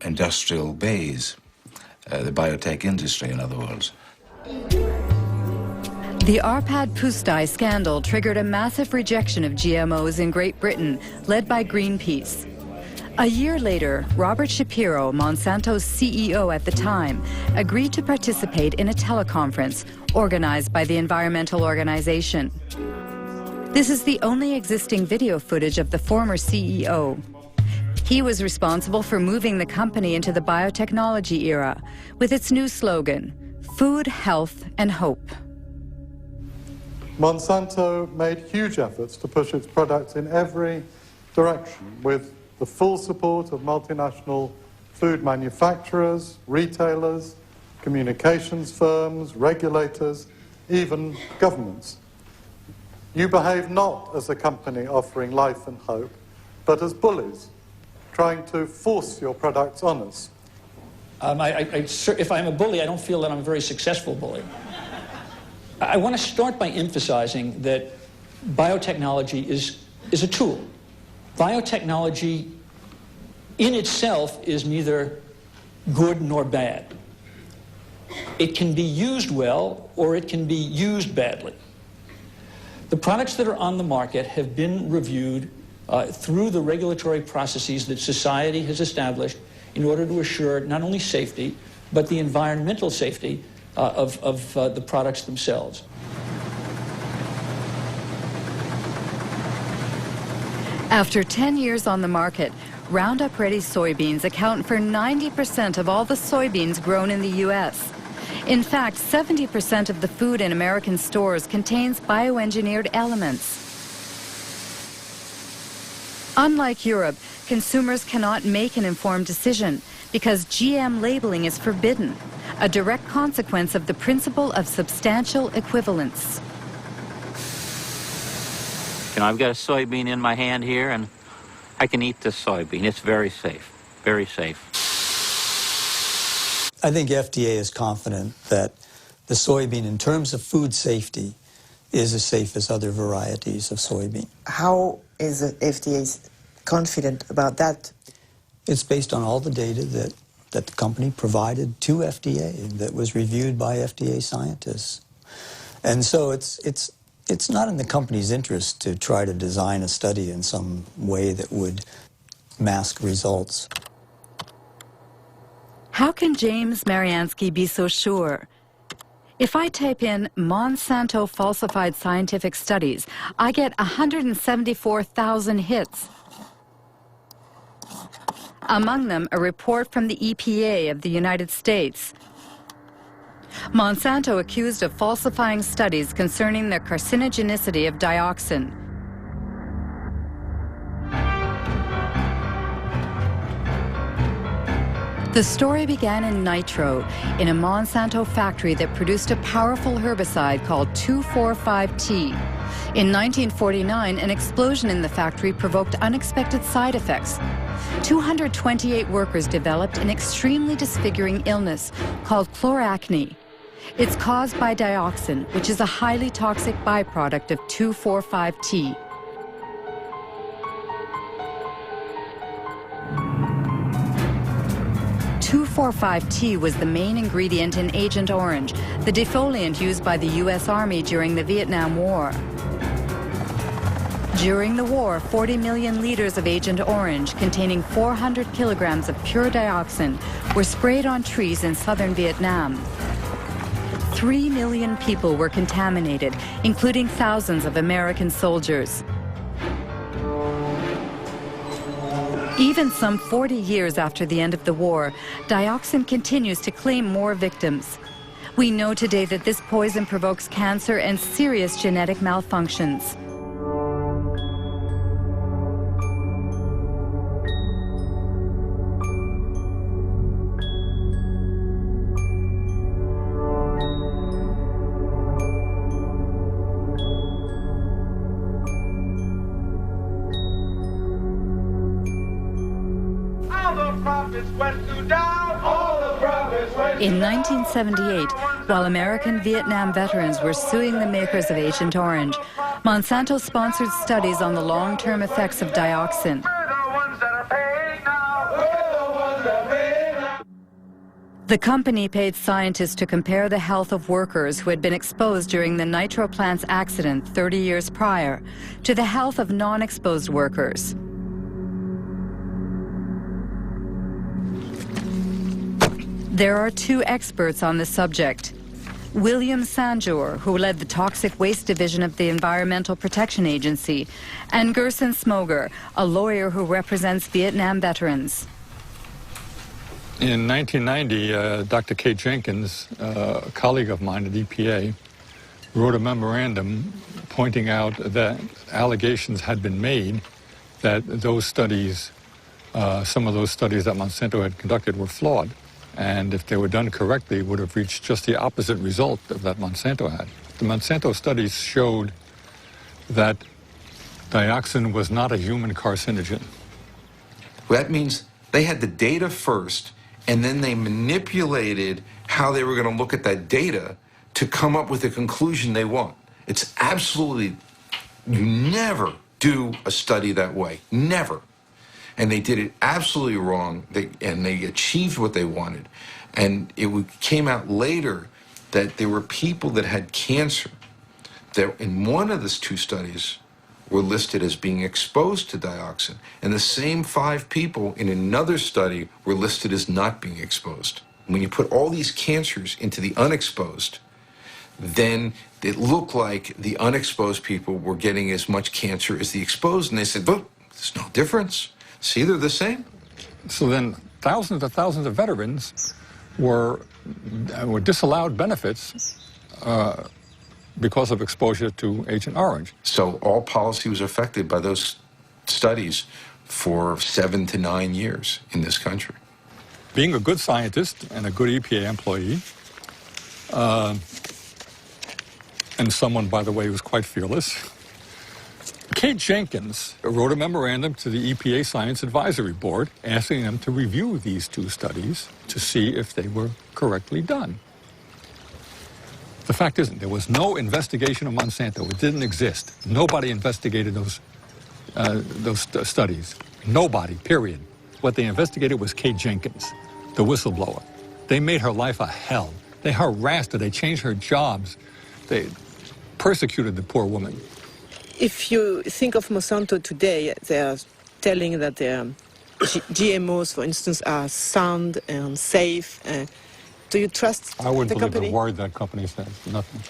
industrial base, the biotech industry, in other words. The Arpad Pusztai scandal triggered a massive rejection of GMOs in Great Britain, led by Greenpeace. A year later, Robert Shapiro, Monsanto's CEO at the time, agreed to participate in a teleconference organized by the environmental organization. This is the only existing video footage of the former CEO. He was responsible for moving the company into the biotechnology era with its new slogan, Food, Health, and Hope. Monsanto made huge efforts to push its products in every direction with the full support of multinational food manufacturers, retailers, communications firms, regulators, even governments. You behave not as a company offering life and hope, but as bullies, trying to force your products on us. If I'm a bully, I don't feel that I'm a very successful bully. I want to start by emphasizing that biotechnology is a tool. Biotechnology in itself is neither good nor bad. It can be used well or it can be used badly. The products that are on the market have been reviewed through the regulatory processes that society has established in order to assure not only safety, but the environmental safety of the products themselves. After 10 years on the market, Roundup Ready soybeans account for 90% of all the soybeans grown in the U.S. In fact, 70% of the food in American stores contains bioengineered elements. Unlike Europe, consumers cannot make an informed decision because GM labeling is forbidden, a direct consequence of the principle of substantial equivalence. You know, I've got a soybean in my hand here, and I can eat this soybean. It's very safe, very safe. I think FDA is confident that the soybean, in terms of food safety, is as safe as other varieties of soybean. How is the FDA confident about that? It's based on all the data that the company provided to FDA that was reviewed by FDA scientists. And so it's not in the company's interest to try to design a study in some way that would mask results. How can James Mariansky be so sure? If I type in Monsanto falsified scientific studies, I get 174,000 hits. Among them, a report from the EPA of the United States. Monsanto accused of falsifying studies concerning the carcinogenicity of dioxin. The story began in Nitro, in a Monsanto factory that produced a powerful herbicide called 2,4,5-T. In 1949, an explosion in the factory provoked unexpected side effects. 228 workers developed an extremely disfiguring illness called chloracne. It's caused by dioxin, which is a highly toxic byproduct of 2,4,5-T. T was the main ingredient in Agent Orange, the defoliant used by the U.S. Army during the Vietnam War. During the war, 40 million liters of Agent Orange, containing 400 kilograms of pure dioxin, were sprayed on trees in southern Vietnam. 3 million people were contaminated, including thousands of American soldiers. Even some 40 years after the end of the war, dioxin continues to claim more victims. We know today that this poison provokes cancer and serious genetic malfunctions. In 1978, while American Vietnam veterans were suing the makers of Agent Orange, Monsanto sponsored studies on the long-term effects of dioxin. The company paid scientists to compare the health of workers who had been exposed during the nitro plant's accident 30 years prior to the health of non-exposed workers. There are two experts on the subject. William Sanjour, who led the Toxic Waste Division of the Environmental Protection Agency, and Gerson Smoger, a lawyer who represents Vietnam veterans. In 1990, Dr. Kate Jenkins, a colleague of mine at EPA, wrote a memorandum pointing out that allegations had been made that those studies, some of those studies that Monsanto had conducted were flawed. And if they were done correctly, would have reached just the opposite result of that Monsanto had. The Monsanto studies showed that dioxin was not a human carcinogen. That means they had the data first, and then they manipulated how they were going to look at that data to come up with the conclusion they want. It's absolutely, you never do a study that way, never. And they did it absolutely wrong, and they achieved what they wanted. And it came out later that there were people that had cancer that in one of the two studies were listed as being exposed to dioxin. And the same 5 people in another study were listed as not being exposed. When you put all these cancers into the unexposed, then it looked like the unexposed people were getting as much cancer as the exposed. And they said, look, there's no difference. See, they're the same. So then thousands of veterans were disallowed benefits because of exposure to Agent Orange. So all policy was affected by those studies for 7 to 9 years in this country. Being a good scientist and a good EPA employee, and someone, by the way, who was quite fearless, Kate Jenkins wrote a memorandum to the EPA Science Advisory Board asking them to review these 2 studies to see if they were correctly done. The fact is, there was no investigation of Monsanto. It didn't exist. Nobody investigated those studies. Nobody, period. What they investigated was Kate Jenkins, the whistleblower. They made her life a hell. They harassed her. They changed her jobs. They persecuted the poor woman. If you think of Monsanto today, they are telling that their GMOs, for instance, are sound and safe. Do you trust the company? I wouldn't believe a word that company says, nothing.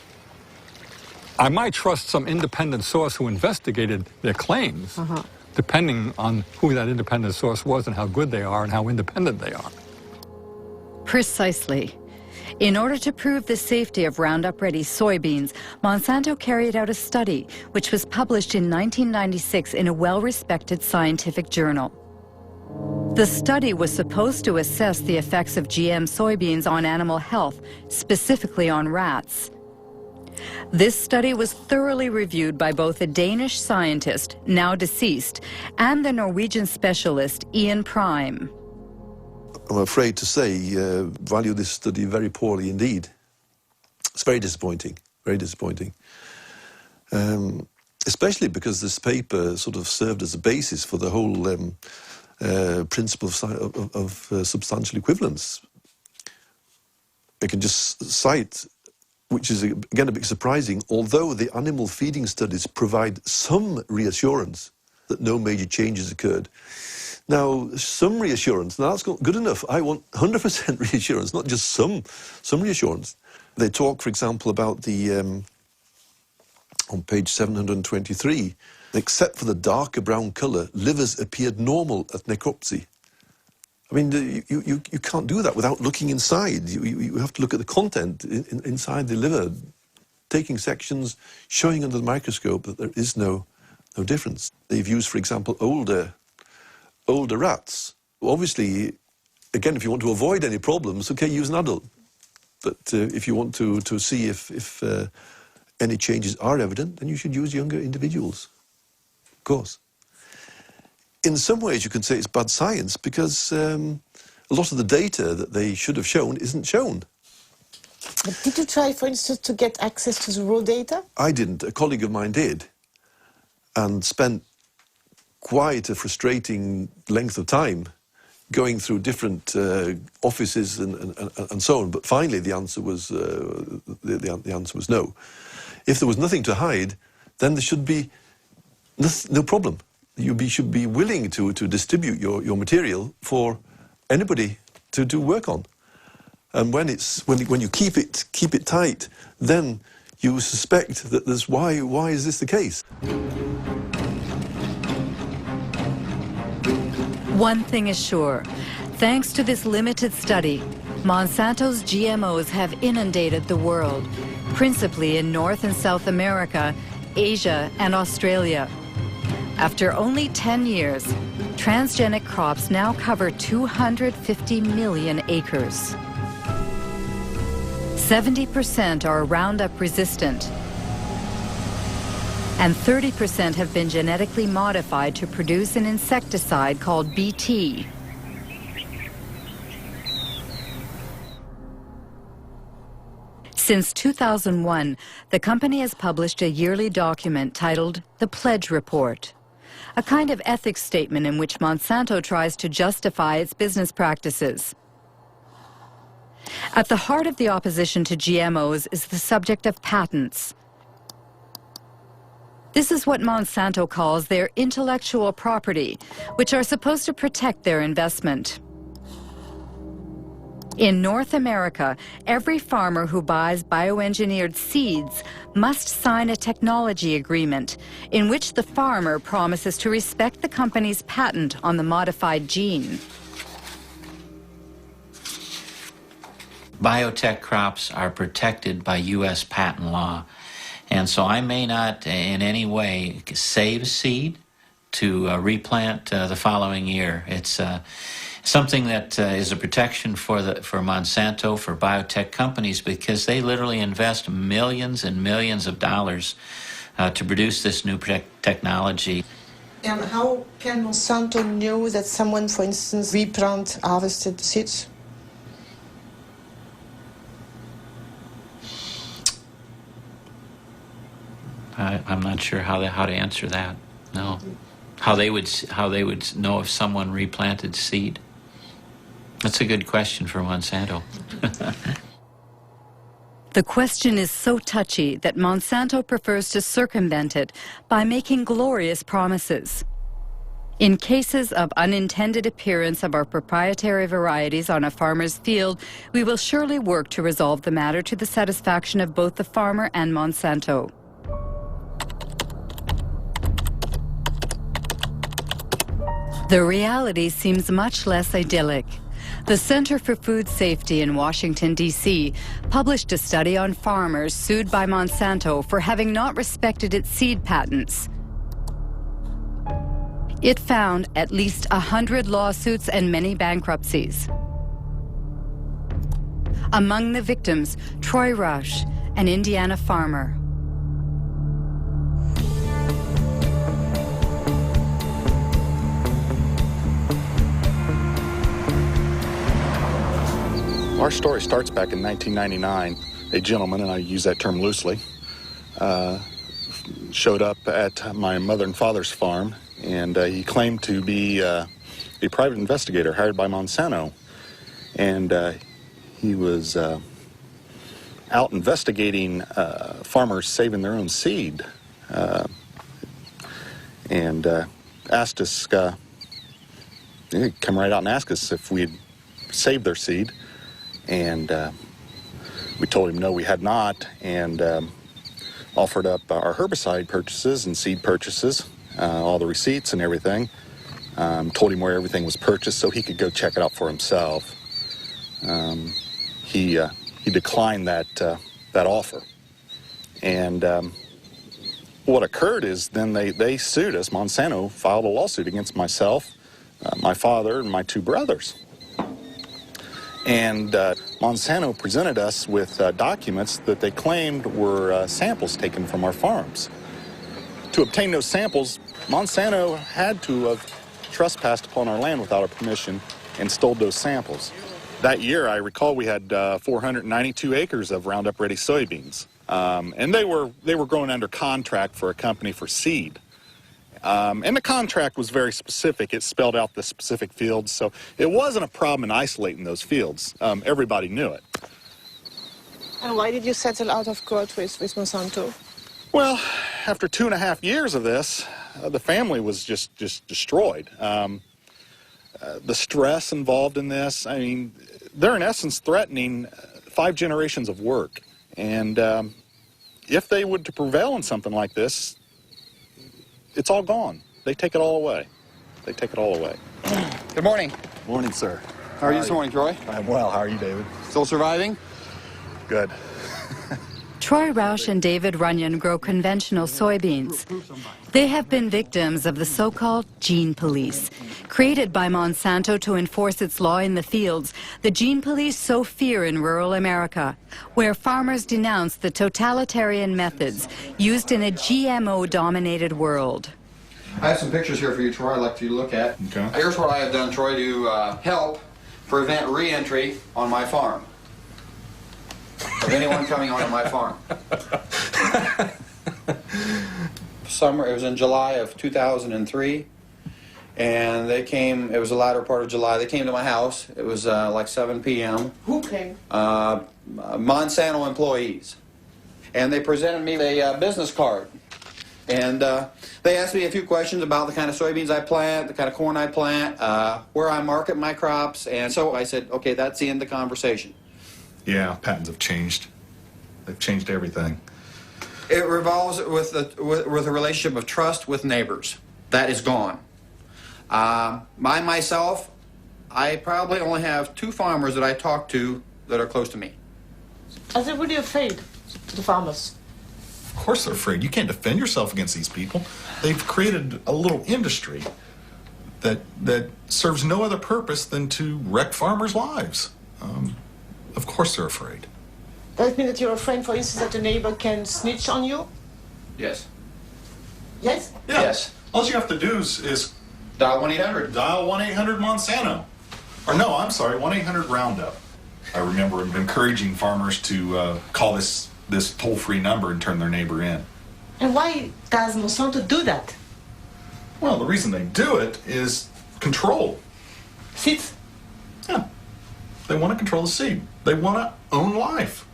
I might trust some independent source who investigated their claims, depending on who that independent source was and how good they are and how independent they are. Precisely. In order to prove the safety of Roundup Ready soybeans, Monsanto carried out a study which was published in 1996 in a well-respected scientific journal. The study was supposed to assess the effects of GM soybeans on animal health, specifically on rats. This study was thoroughly reviewed by both a Danish scientist, now deceased, and the Norwegian specialist Ian Prime. I'm afraid to say, value this study very poorly indeed. It's very disappointing, very disappointing. Especially because this paper sort of served as a basis for the whole principle of substantial equivalence. I can just cite, which is again a bit surprising, although the animal feeding studies provide some reassurance that no major changes occurred. Now, some reassurance, now that's not good enough. I want 100% reassurance, not just some reassurance. They talk, for example, about the, on page 723, except for the darker brown colour, livers appeared normal at necropsy. I mean, you can't do that without looking inside. You have to look at the content inside the liver, taking sections, showing under the microscope that there is no difference. They've used, for example, older rats. Obviously, again, if you want to avoid any problems, okay, use an adult. But if you want to see if any changes are evident, then you should use younger individuals, of course. In some ways, you can say it's bad science because a lot of the data that they should have shown isn't shown. But did you try, for instance, to get access to the raw data? I didn't. A colleague of mine did, and spent quite a frustrating length of time going through different offices and so on. But finally, the answer was the answer was no. If there was nothing to hide, then there should be no problem. You should be willing to distribute your material for anybody to work on. And when you keep it tight, then you suspect that there's why is this the case? One thing is sure, thanks to this limited study, Monsanto's GMOs have inundated the world, principally in North and South America, Asia, and Australia. After only 10 years, transgenic crops now cover 250 million acres. 70% are Roundup resistant, and 30% have been genetically modified to produce an insecticide called BT. Since 2001, the company has published a yearly document titled The Pledge Report, a kind of ethics statement in which Monsanto tries to justify its business practices. At the heart of the opposition to GMOs is the subject of patents. This is what Monsanto calls their intellectual property, which are supposed to protect their investment. In North America, every farmer who buys bioengineered seeds must sign a technology agreement in which the farmer promises to respect the company's patent on the modified gene. Biotech crops are protected by U.S. patent law. And so I may not in any way save seed to replant the following year. It's something that is a protection for Monsanto, for biotech companies, because they literally invest millions and millions of dollars to produce this new technology. And how can Monsanto know that someone, for instance, harvested seeds? I'm not sure how to answer that. No, how they would know if someone replanted seed. That's a good question for Monsanto. The question is so touchy that Monsanto prefers to circumvent it by making glorious promises. In cases of unintended appearance of our proprietary varieties on a farmer's field, we will surely work to resolve the matter to the satisfaction of both the farmer and Monsanto. The reality seems much less idyllic. The Center for Food Safety in Washington, D.C. published a study on farmers sued by Monsanto for having not respected its seed patents. It found at least 100 lawsuits and many bankruptcies. Among the victims, Troy Rush, an Indiana farmer. Our story starts back in 1999. A gentleman, and I use that term loosely, showed up at my mother and father's farm, and he claimed to be a private investigator hired by Monsanto. And he was out investigating farmers saving their own seed, and asked us, he'd come right out and ask us if we'd saved their seed. And we told him no, we had not, and offered up our herbicide purchases and seed purchases, all the receipts and everything. Told him where everything was purchased so he could go check it out for himself. He declined that offer. And what occurred is then they sued us. Monsanto filed a lawsuit against myself, my father, and my two brothers. And Monsanto presented us with documents that they claimed were samples taken from our farms. To obtain those samples, Monsanto had to have trespassed upon our land without our permission and stole those samples. That year, I recall we had 492 acres of Roundup Ready soybeans. And they were growing under contract for a company for seed. And the contract was very specific. It spelled out the specific fields, so it wasn't a problem in isolating those fields. Everybody knew it. And why did you settle out of court with Monsanto? Well, after 2.5 years of this, the family was just destroyed. The stress involved in this, I mean, they're in essence threatening 5 generations of work. And if they would to prevail in something like this, it's all gone. They take it all away. They take it all away. Good morning. Morning, sir. How are you this morning, Troy? I'm well. How are you, David? Still surviving? Good. Troy Roush and David Runyon grow conventional soybeans. They have been victims of the so-called gene police. Created by Monsanto to enforce its law in the fields, the gene police sow fear in rural America, where farmers denounce the totalitarian methods used in a GMO-dominated world. I have some pictures here for you, Troy, I'd like you to look at. Okay. Here's what I have done, Troy, to help prevent re-entry on my farm of anyone coming onto my farm. It was in July of 2003, and they came, it was the latter part of July, they came to my house. It was like 7 p.m. Who came? Monsanto employees. And they presented me a business card. And they asked me a few questions about the kind of soybeans I plant, the kind of corn I plant, where I market my crops, and so I said, okay, that's the end of the conversation. Yeah, patents have changed. They've changed everything. It revolves with a relationship of trust with neighbors. That is gone. Myself, I probably only have 2 farmers that I talk to that are close to me. Are they really afraid, the farmers? Of course they're afraid. You can't defend yourself against these people. They've created a little industry that serves no other purpose than to wreck farmers' lives. Of course they're afraid. Does it mean that you're afraid, for instance, that a neighbor can snitch on you? Yes. Yes? Yeah. Yes. All you have to do is dial 1-800. Dial 1-800 Monsanto. Or no, I'm sorry, 1-800 Roundup. I remember encouraging farmers to call this toll-free number and turn their neighbor in. And why does Monsanto do that? Well, the reason they do it is control. Seeds? Yeah. They want to control the seed. They want to own life.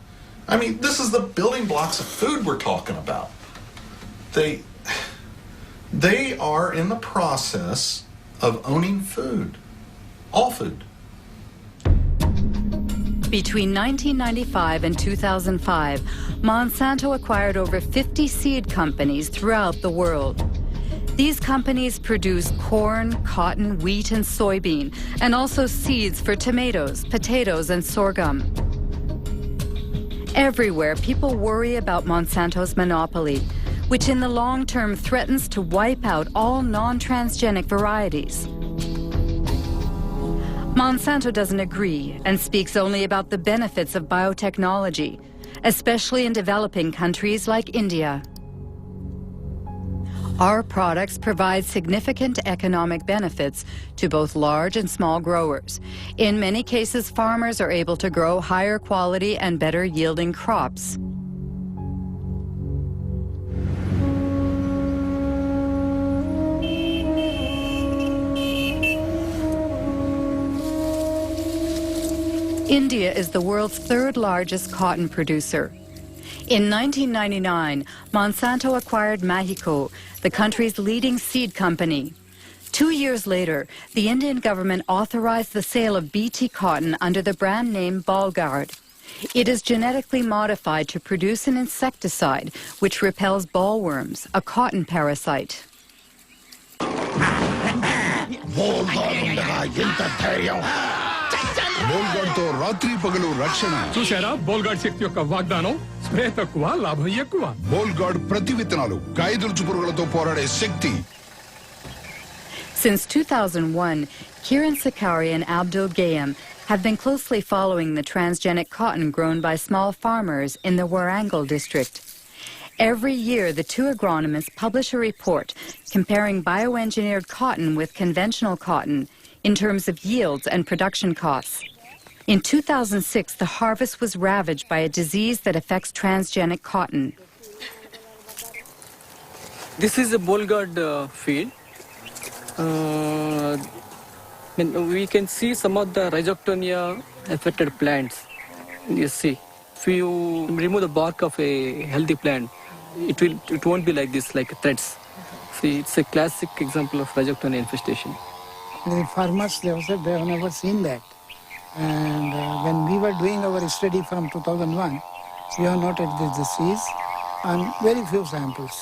I mean, this is the building blocks of food we're talking about. They are in the process of owning food. All food. Between 1995 and 2005, Monsanto acquired over 50 seed companies throughout the world. These companies produce corn, cotton, wheat, and soybean, and also seeds for tomatoes, potatoes, and sorghum. Everywhere, people worry about Monsanto's monopoly. which in the long term threatens to wipe out all non-transgenic varieties. Monsanto doesn't agree and speaks only about the benefits of biotechnology, especially in developing countries like India. Our products provide significant economic benefits to both large and small growers. In many cases, farmers are able to grow higher quality and better yielding crops. India is the world's third largest cotton producer. In 1999, Monsanto acquired Mahiko, the country's leading seed company. 2 years later, the Indian government authorized the sale of BT cotton under the brand name Bolgard. It is genetically modified to produce an insecticide which repels bollworms, a cotton parasite. చూశారా Bollgard శక్తి యొక్క వాగ్దానం spray తక్కువ లాభం ఎక్కువ Bollgard ప్రతి విత్తనాలు కాయదొలుచు పురుగులతో పోరాడే శక్తి. Since 2001, Kiran Sakari and Abdul Gayam have been closely following the transgenic cotton grown by small farmers in the Warangal district. Every year, the two agronomists publish a report comparing bioengineered cotton with conventional cotton in terms of yields and production costs. In 2006, the harvest was ravaged by a disease that affects transgenic cotton. This is a Bolgard field. We can see some of the rhizoctonia affected plants. You see, if you remove the bark of a healthy plant, it won't be like this, like threads. See, it's a classic example of rhizoctonia infestation. The farmers, they said they have never seen that. And when we were doing our study from 2001, we have noted this disease on very few samples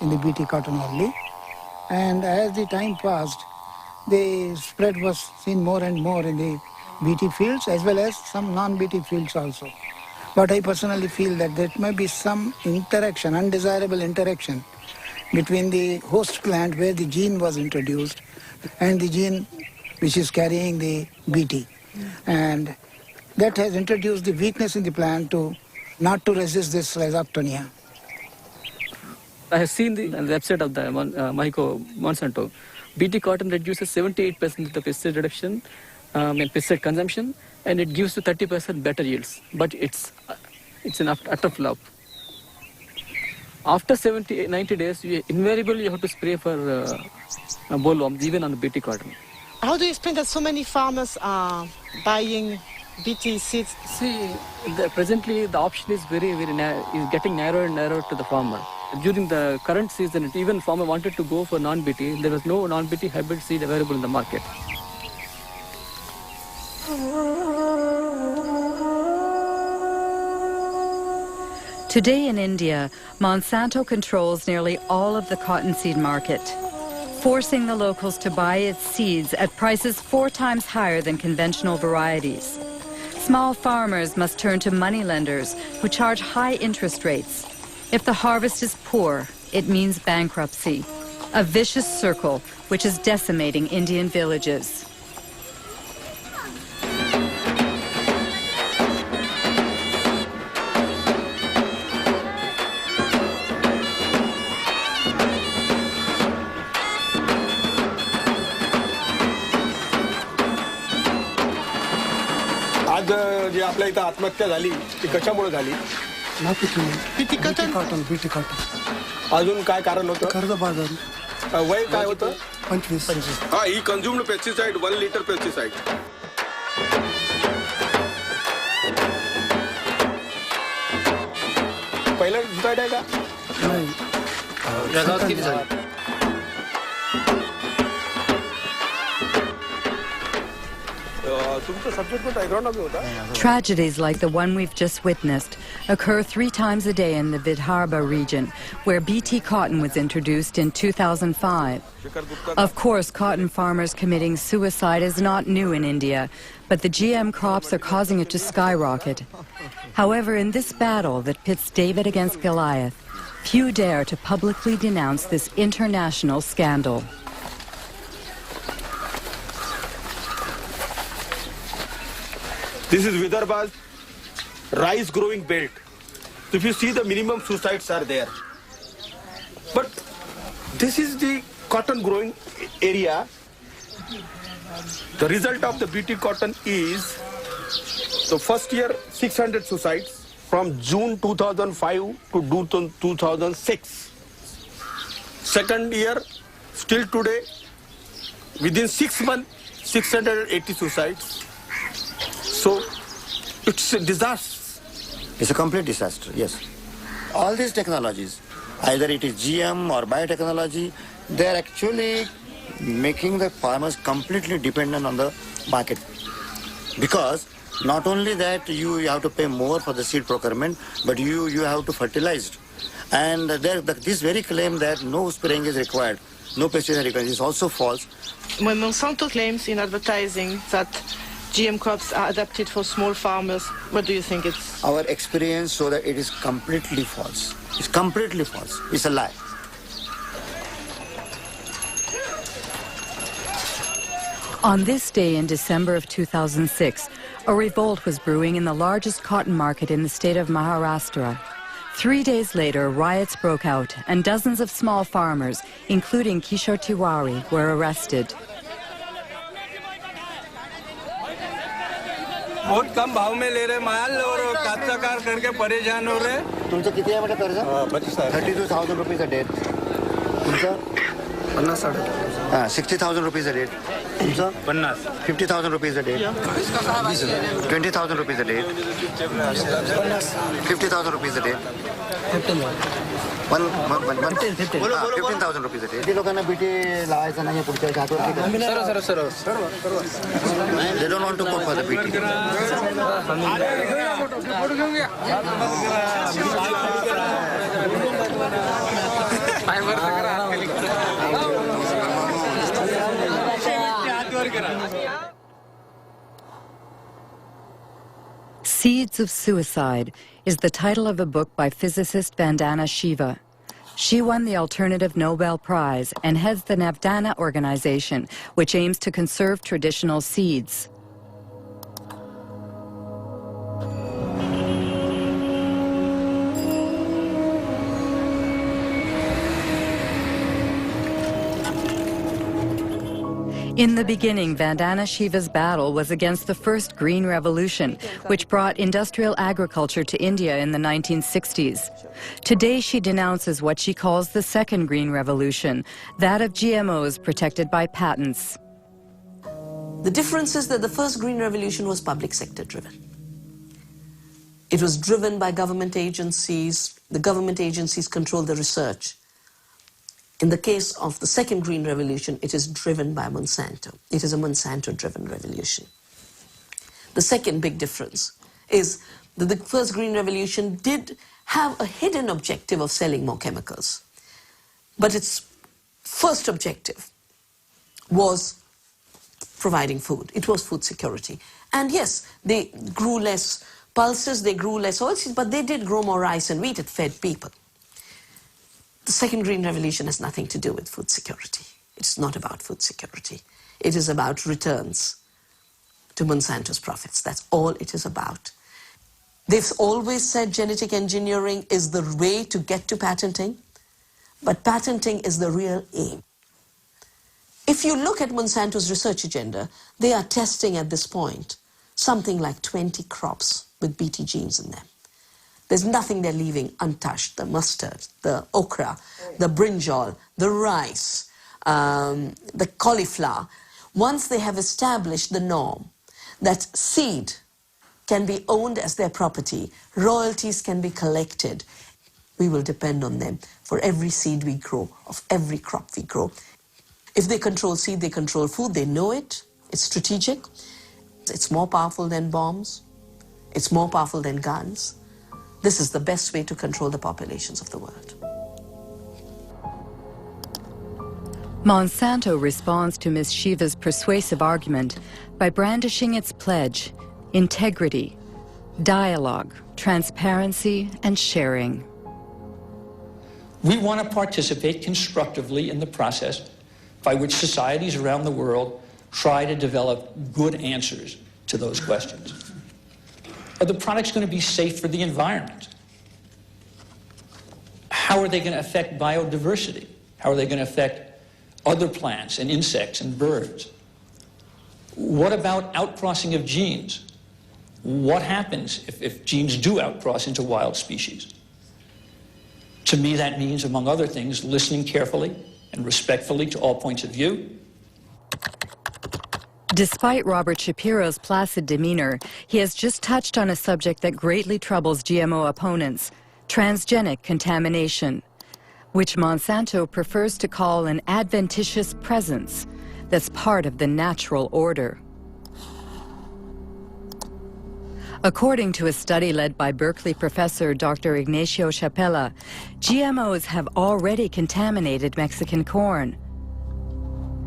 in the BT cotton only. And as the time passed, the spread was seen more and more in the BT fields as well as some non-BT fields also. But I personally feel that there may be some interaction, undesirable interaction between the host plant where the gene was introduced and the gene which is carrying the BT. And that has introduced the weakness in the plant to not to resist this rhizoctonia. I have seen the website of the Mahiko Monsanto. BT cotton reduces 78% of the pesticide reduction and pesticide consumption, and it gives to 30% better yields. But it's an utter flop. After 90 days, invariably you have to spray for bollworms, even on the BT cotton. How do you explain that so many farmers are buying BT seeds? See, presently the option is is getting narrower and narrower to the farmer. During the current season, even farmer wanted to go for non-BT. There was no non-BT hybrid seed available in the market. Today in India, Monsanto controls nearly all of the cottonseed market, forcing the locals to buy its seeds at prices 4 times higher than conventional varieties. Small farmers must turn to moneylenders who charge high interest rates. If the harvest is poor, it means bankruptcy, a vicious circle which is decimating Indian villages. जी आपल्या इथं आत्महत्या झाली ती कशामुळे झाली BT cotton. अजून काय कारण होतं कर्जबाजारी. वय काय होतं 25. हा ही कन्झ्युम्ड पेस्टिसाइड 1 लिटर पेस्टिसाइड पहिलं जुताईड आहे का नाही जगात किती झाली Tragedies like the one we've just witnessed occur 3 times a day in the Vidarbha region, where BT cotton was introduced in 2005. Of course, cotton farmers committing suicide is not new in India, but the GM crops are causing it to skyrocket. However, in this battle that pits David against Goliath, Few dare to publicly denounce this international scandal. This is Vidarbha's rice growing belt. So if you see, the minimum suicides are there. But this is the cotton growing area. The result of the BT cotton is the first year 600 suicides from June 2005 to June 2006. Second year, still today, within 6 months, 680 suicides. So it's a disaster. It's a complete disaster, yes. All these technologies, either it is GM or biotechnology, they're actually making the farmers completely dependent on the market. Because not only that you have to pay more for the seed procurement, but you have to fertilize it. And this very claim that no spraying is required, no pesticide required, is also false. When Monsanto claims in advertising that GM crops are adapted for small farmers, what do you think it's? Our experience shows that it is completely false. It's completely false. It's a lie. On this day in December of 2006, a revolt was brewing in the largest cotton market in the state of Maharashtra. 3 days later, riots broke out and dozens of small farmers, including Kishore Tiwari, were arrested. बहुत कम भाव में ले रहे माल और काश्तकार करके परेशान हो रहे. तुमचं किती आहे कर्ज? 32,000 rupees a day. तुमचं 60,000 rupees a day. तुमचं 50,000 rupees a day. 20,000 rupees a day. 50,000 rupees a day. 15,000 rupees a day. किती लोकांना बीटी लावायचं नाही पुढच्या हातवर? They don't want to go for the BT. Seeds of Suicide is the title of a book by physicist Vandana Shiva. She won the Alternative Nobel Prize and heads the Navdana organization, which aims to conserve traditional seeds. In the beginning, Vandana Shiva's battle was against the first Green Revolution, which brought industrial agriculture to India in the 1960s. Today, she denounces what she calls the second Green Revolution, that of GMOs protected by patents. The difference is that the first Green Revolution was public sector driven. It was driven by government agencies. The government agencies control the research. In the case of the second Green Revolution, it is driven by Monsanto. It is a Monsanto-driven revolution. The second big difference is that the first Green Revolution did have a hidden objective of selling more chemicals. But its first objective was providing food. It was food security. And yes, they grew less pulses, they grew less oilseeds, but they did grow more rice and wheat. It fed people. The second Green Revolution has nothing to do with food security. It's not about food security. It is about returns to Monsanto's profits. That's all it is about. They've always said genetic engineering is the way to get to patenting, but patenting is the real aim. If you look at Monsanto's research agenda, they are testing at this point something like 20 crops with BT genes in them. There's nothing they're leaving untouched. The mustard, the okra, the brinjal, the rice, the cauliflower. Once they have established the norm that seed can be owned as their property, royalties can be collected, we will depend on them for every seed we grow, of every crop we grow. If they control seed, they control food, they know it, it's strategic, it's more powerful than bombs, it's more powerful than guns. This is the best way to control the populations of the world. Monsanto responds to Ms. Shiva's persuasive argument by brandishing its pledge: integrity, dialogue, transparency, and sharing. We want to participate constructively in the process by which societies around the world try to develop good answers to those questions. Are the products going to be safe for the environment? How are they going to affect biodiversity? How are they going to affect other plants and insects and birds? What about outcrossing of genes? What happens if genes do outcross into wild species? To me, that means, among other things, listening carefully and respectfully to all points of view. Despite Robert Shapiro's placid demeanor, he has just touched on a subject that greatly troubles GMO opponents, transgenic contamination, which Monsanto prefers to call an adventitious presence that's part of the natural order. According to a study led by Berkeley professor Dr. Ignacio Chapela, GMOs have already contaminated Mexican corn.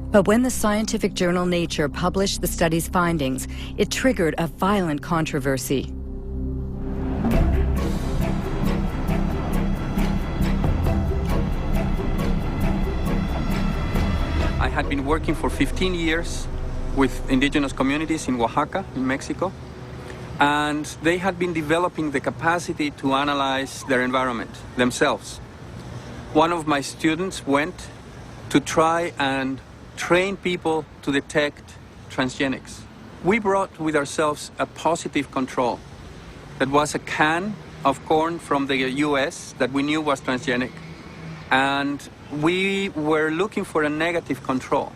But when the scientific journal Nature published the study's findings, it triggered a violent controversy. I had been working for 15 years with indigenous communities in Oaxaca, in Mexico, and they had been developing the capacity to analyze their environment themselves. One of my students went to try and train people to detect transgenics. We brought with ourselves a positive control. That was a can of corn from the US that we knew was transgenic. And we were looking for a negative control.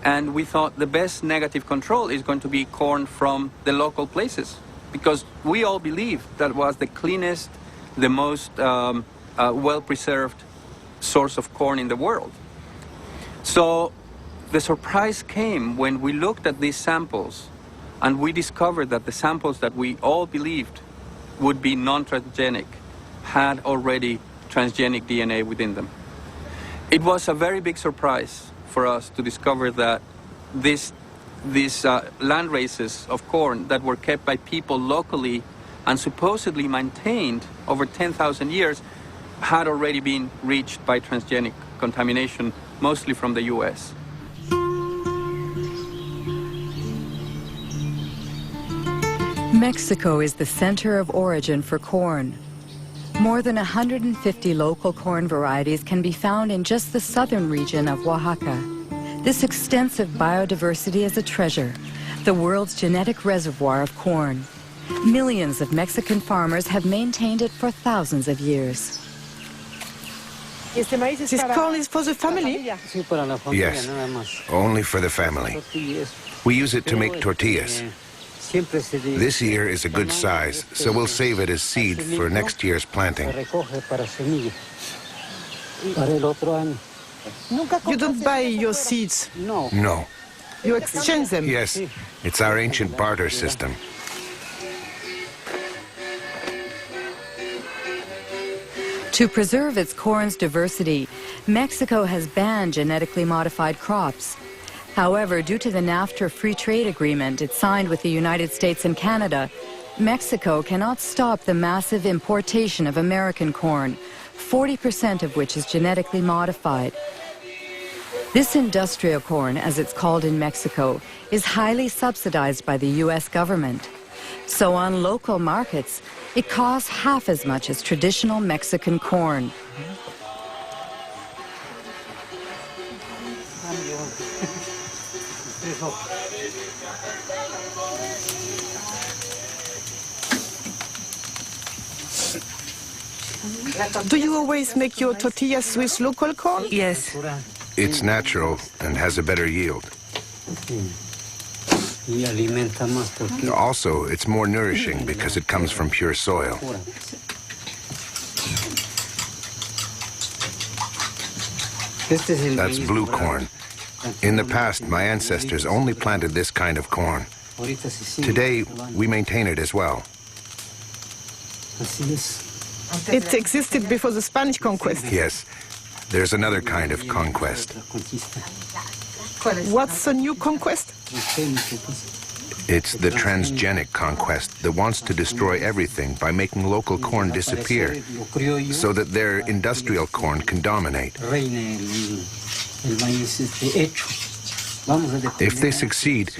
And we thought the best negative control is going to be corn from the local places, because we all believed that was the cleanest, the most well-preserved source of corn in the world. So the surprise came when we looked at these samples and we discovered that the samples that we all believed would be non-transgenic had already transgenic DNA within them. It was a very big surprise for us to discover that these land races of corn that were kept by people locally and supposedly maintained over 10,000 years had already been reached by transgenic contamination, mostly from the US. Mexico is the center of origin for corn. More than 150 local corn varieties can be found in just the southern region of Oaxaca. This extensive biodiversity is a treasure, the world's genetic reservoir of corn. Millions of Mexican farmers have maintained it for thousands of years. This corn is for the family? Yes, only for the family. We use it to make tortillas. This year is a good size, so we'll save it as seed for next year's planting. You don't buy your seeds? No. You exchange them? Yes, it's our ancient barter system. To preserve its corn's diversity, Mexico has banned genetically modified crops. However, due to the NAFTA free trade agreement it signed with the United States and Canada, Mexico cannot stop the massive importation of American corn, 40% of which is genetically modified. This industrial corn, as it's called in Mexico, is highly subsidized by the U.S. government. So on local markets, it costs half as much as traditional Mexican corn. Do you always make your tortillas with local corn? Yes. It's natural and has a better yield. Also, it's more nourishing because it comes from pure soil. That's blue corn. In the past, my ancestors only planted this kind of corn. Today, we maintain it as well. It existed before the Spanish conquest? Yes. There's another kind of conquest. What's a new conquest? It's the transgenic conquest that wants to destroy everything by making local corn disappear so that their industrial corn can dominate. If they succeed,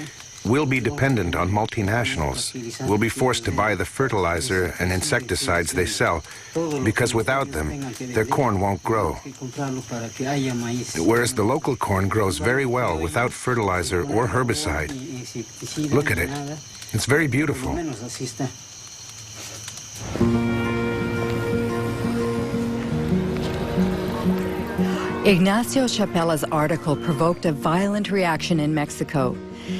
we'll be dependent on multinationals. We'll be forced to buy the fertilizer and insecticides they sell, because without them, their corn won't grow. Whereas the local corn grows very well without fertilizer or herbicide. Look at it. It's very beautiful. Ignacio Chapela's article provoked a violent reaction in Mexico.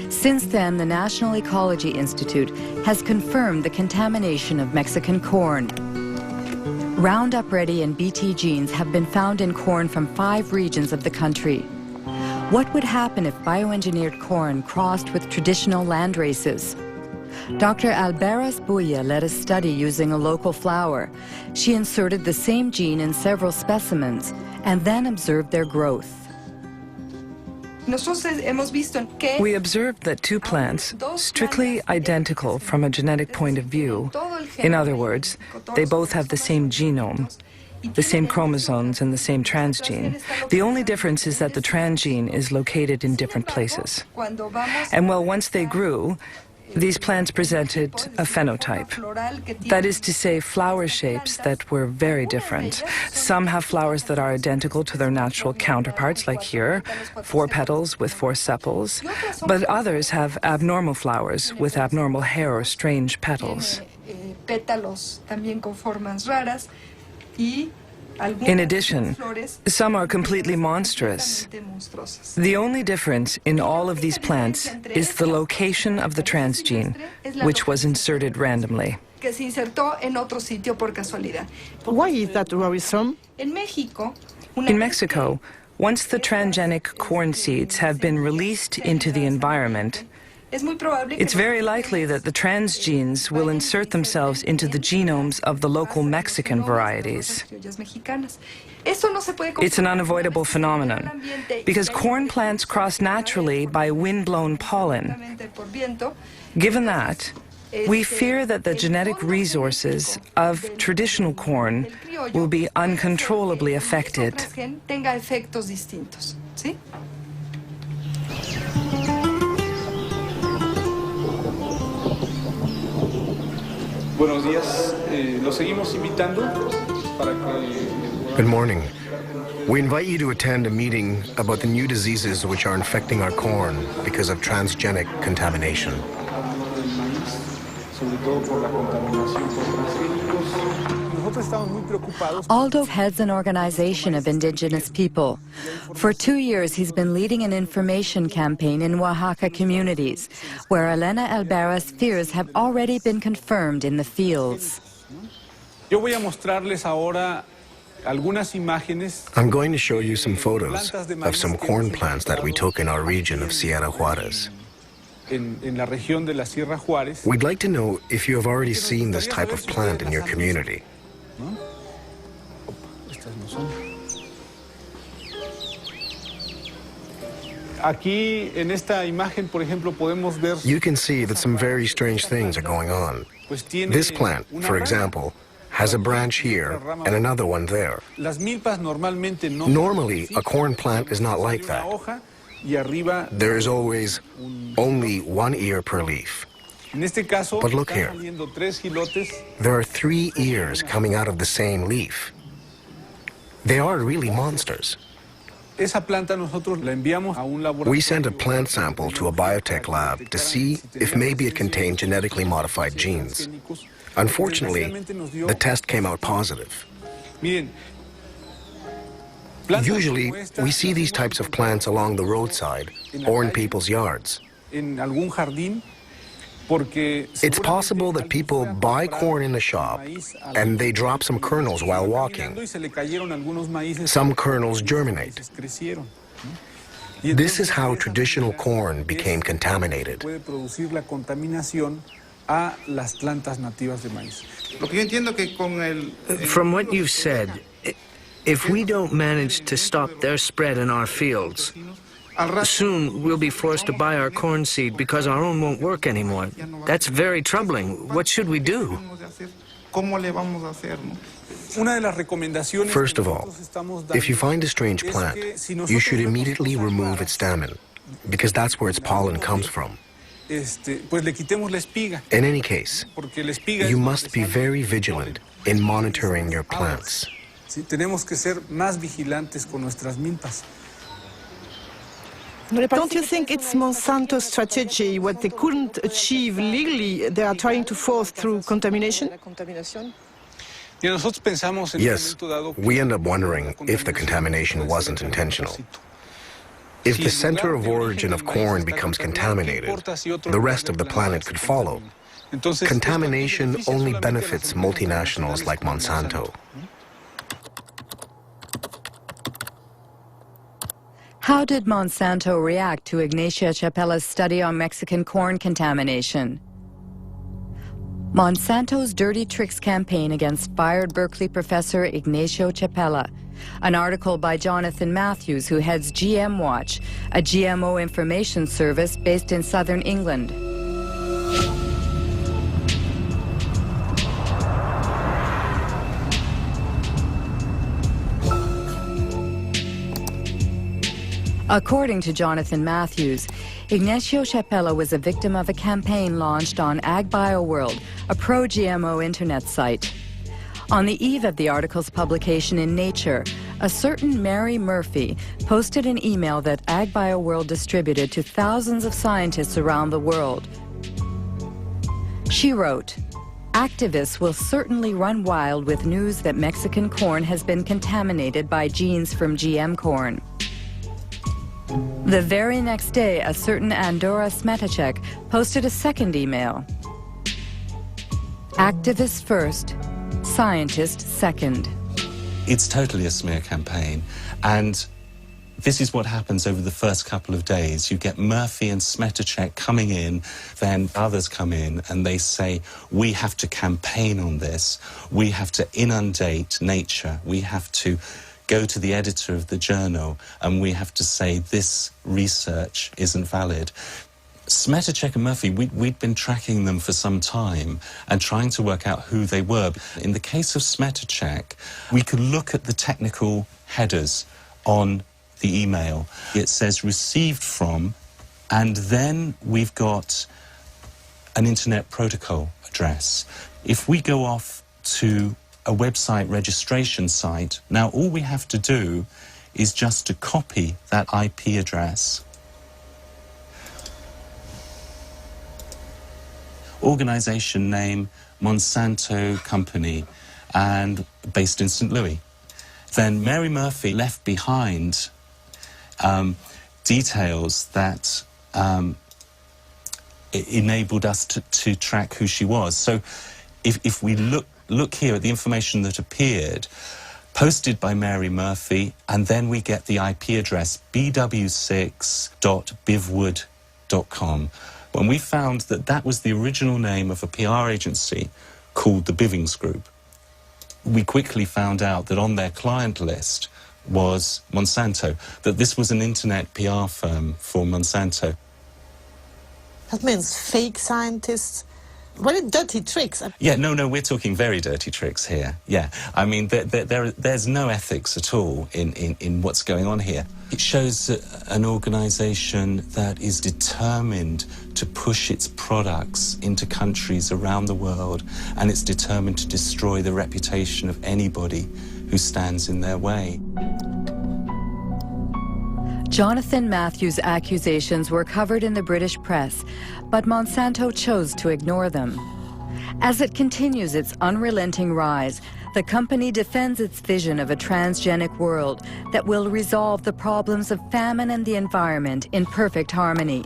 Since then, the National Ecology Institute has confirmed the contamination of Mexican corn. Roundup Ready and Bt genes have been found in corn from 5 regions of the country. What would happen if bioengineered corn crossed with traditional land races? Dr. Alberas Buya led a study using a local flower. She inserted the same gene in several specimens and then observed their growth. We observed that 2 plants, strictly identical from a genetic point of view, in other words, they both have the same genome, the same chromosomes and the same transgene. The only difference is that the transgene is located in different places. And well, once they grew, these plants presented a phenotype. That is to say, flower shapes that were very different. Some have flowers that are identical to their natural counterparts, like here, 4 petals with 4 sepals, but others have abnormal flowers with abnormal hair or strange petals. In addition, some are completely monstrous. The only difference in all of these plants is the location of the transgene, which was inserted randomly. Why is that worrisome? In Mexico, once the transgenic corn seeds have been released into the environment, it's very likely that the transgenes will insert themselves into the genomes of the local Mexican varieties. It's an unavoidable phenomenon, because corn plants cross naturally by wind-blown pollen. Given that, we fear that the genetic resources of traditional corn will be uncontrollably affected. Good morning. We invite you to attend a meeting about the new diseases which are infecting our corn because of transgenic contamination. Aldo heads an organization of indigenous people. For 2 years, he's been leading an information campaign in Oaxaca communities, where Elena Alberas' fears have already been confirmed in the fields. I'm going to show you some photos of some corn plants that we took in our region of Sierra Juarez. We'd like to know if you have already seen this type of plant in your community. You can see that some very strange things are going on. This plant, for example, has a branch here and another one there. Normally, a corn plant is not like that. There is always only 1 ear per leaf. But look here. There are 3 ears coming out of the same leaf. They are really monsters. We sent a plant sample to a biotech lab to see if maybe it contained genetically modified genes. Unfortunately, the test came out positive. Usually, we see these types of plants along the roadside or in people's yards. It's possible that people buy corn in the shop and they drop some kernels while walking. Some kernels germinate. This is how traditional corn became contaminated. From what you've said, if we don't manage to stop their spread in our fields, Soon we'll be forced to buy our corn seed because our own won't work anymore. That's very troubling. What should we do? First of all, if you find a strange plant, you should immediately remove its stamen, because that's where its pollen comes from. In any case, you must be very vigilant in monitoring your plants. Don't you think it's Monsanto's strategy, what they couldn't achieve legally, they are trying to force through contamination? Yes, we end up wondering if the contamination wasn't intentional. If the center of origin of corn becomes contaminated, the rest of the planet could follow. Contamination only benefits multinationals like Monsanto. How did Monsanto react to Ignacio Chapella's study on Mexican corn contamination? Monsanto's Dirty Tricks campaign against fired Berkeley professor Ignacio Chapella. An article by Jonathan Matthews, who heads GM Watch, a GMO information service based in southern England. According to Jonathan Matthews, Ignacio Chapella was a victim of a campaign launched on AgBioWorld, a pro-GMO internet site. On the eve of the article's publication in Nature, a certain Mary Murphy posted an email that AgBioWorld distributed to thousands of scientists around the world. She wrote, "Activists will certainly run wild with news that Mexican corn has been contaminated by genes from GM corn." The very next day, a certain Andora Smetacek posted a second email. "Activists first, scientists second." It's totally a smear campaign, and this is what happens over the first couple of days. You get Murphy and Smetacek coming in, then others come in and they say, we have to campaign on this, we have to inundate Nature, we have to go to the editor of the journal and we have to say this research isn't valid. Smetacek and Murphy, we'd been tracking them for some time and trying to work out who they were. In the case of Smetacek, we could look at the technical headers on the email. It says received from, and then we've got an internet protocol address. If we go off to a website registration site, now all we have to do is just to copy that IP address. Organization name, Monsanto Company, and based in St. Louis. Then Mary Murphy left behind details that enabled us to track who she was. So if we look here at the information that appeared, posted by Mary Murphy, and then we get the IP address bw6.bivwood.com. When we found that that was the original name of a PR agency called the Bivings Group, we quickly found out that on their client list was Monsanto, that this was an internet PR firm for Monsanto. That means fake scientists. What dirty tricks? Yeah, no, we're talking very dirty tricks here. Yeah, I mean, there's no ethics at all in what's going on here. It shows an organization that is determined to push its products into countries around the world, and it's determined to destroy the reputation of anybody who stands in their way. Jonathan Matthews' accusations were covered in the British press, but Monsanto chose to ignore them. As it continues its unrelenting rise, the company defends its vision of a transgenic world that will resolve the problems of famine and the environment in perfect harmony.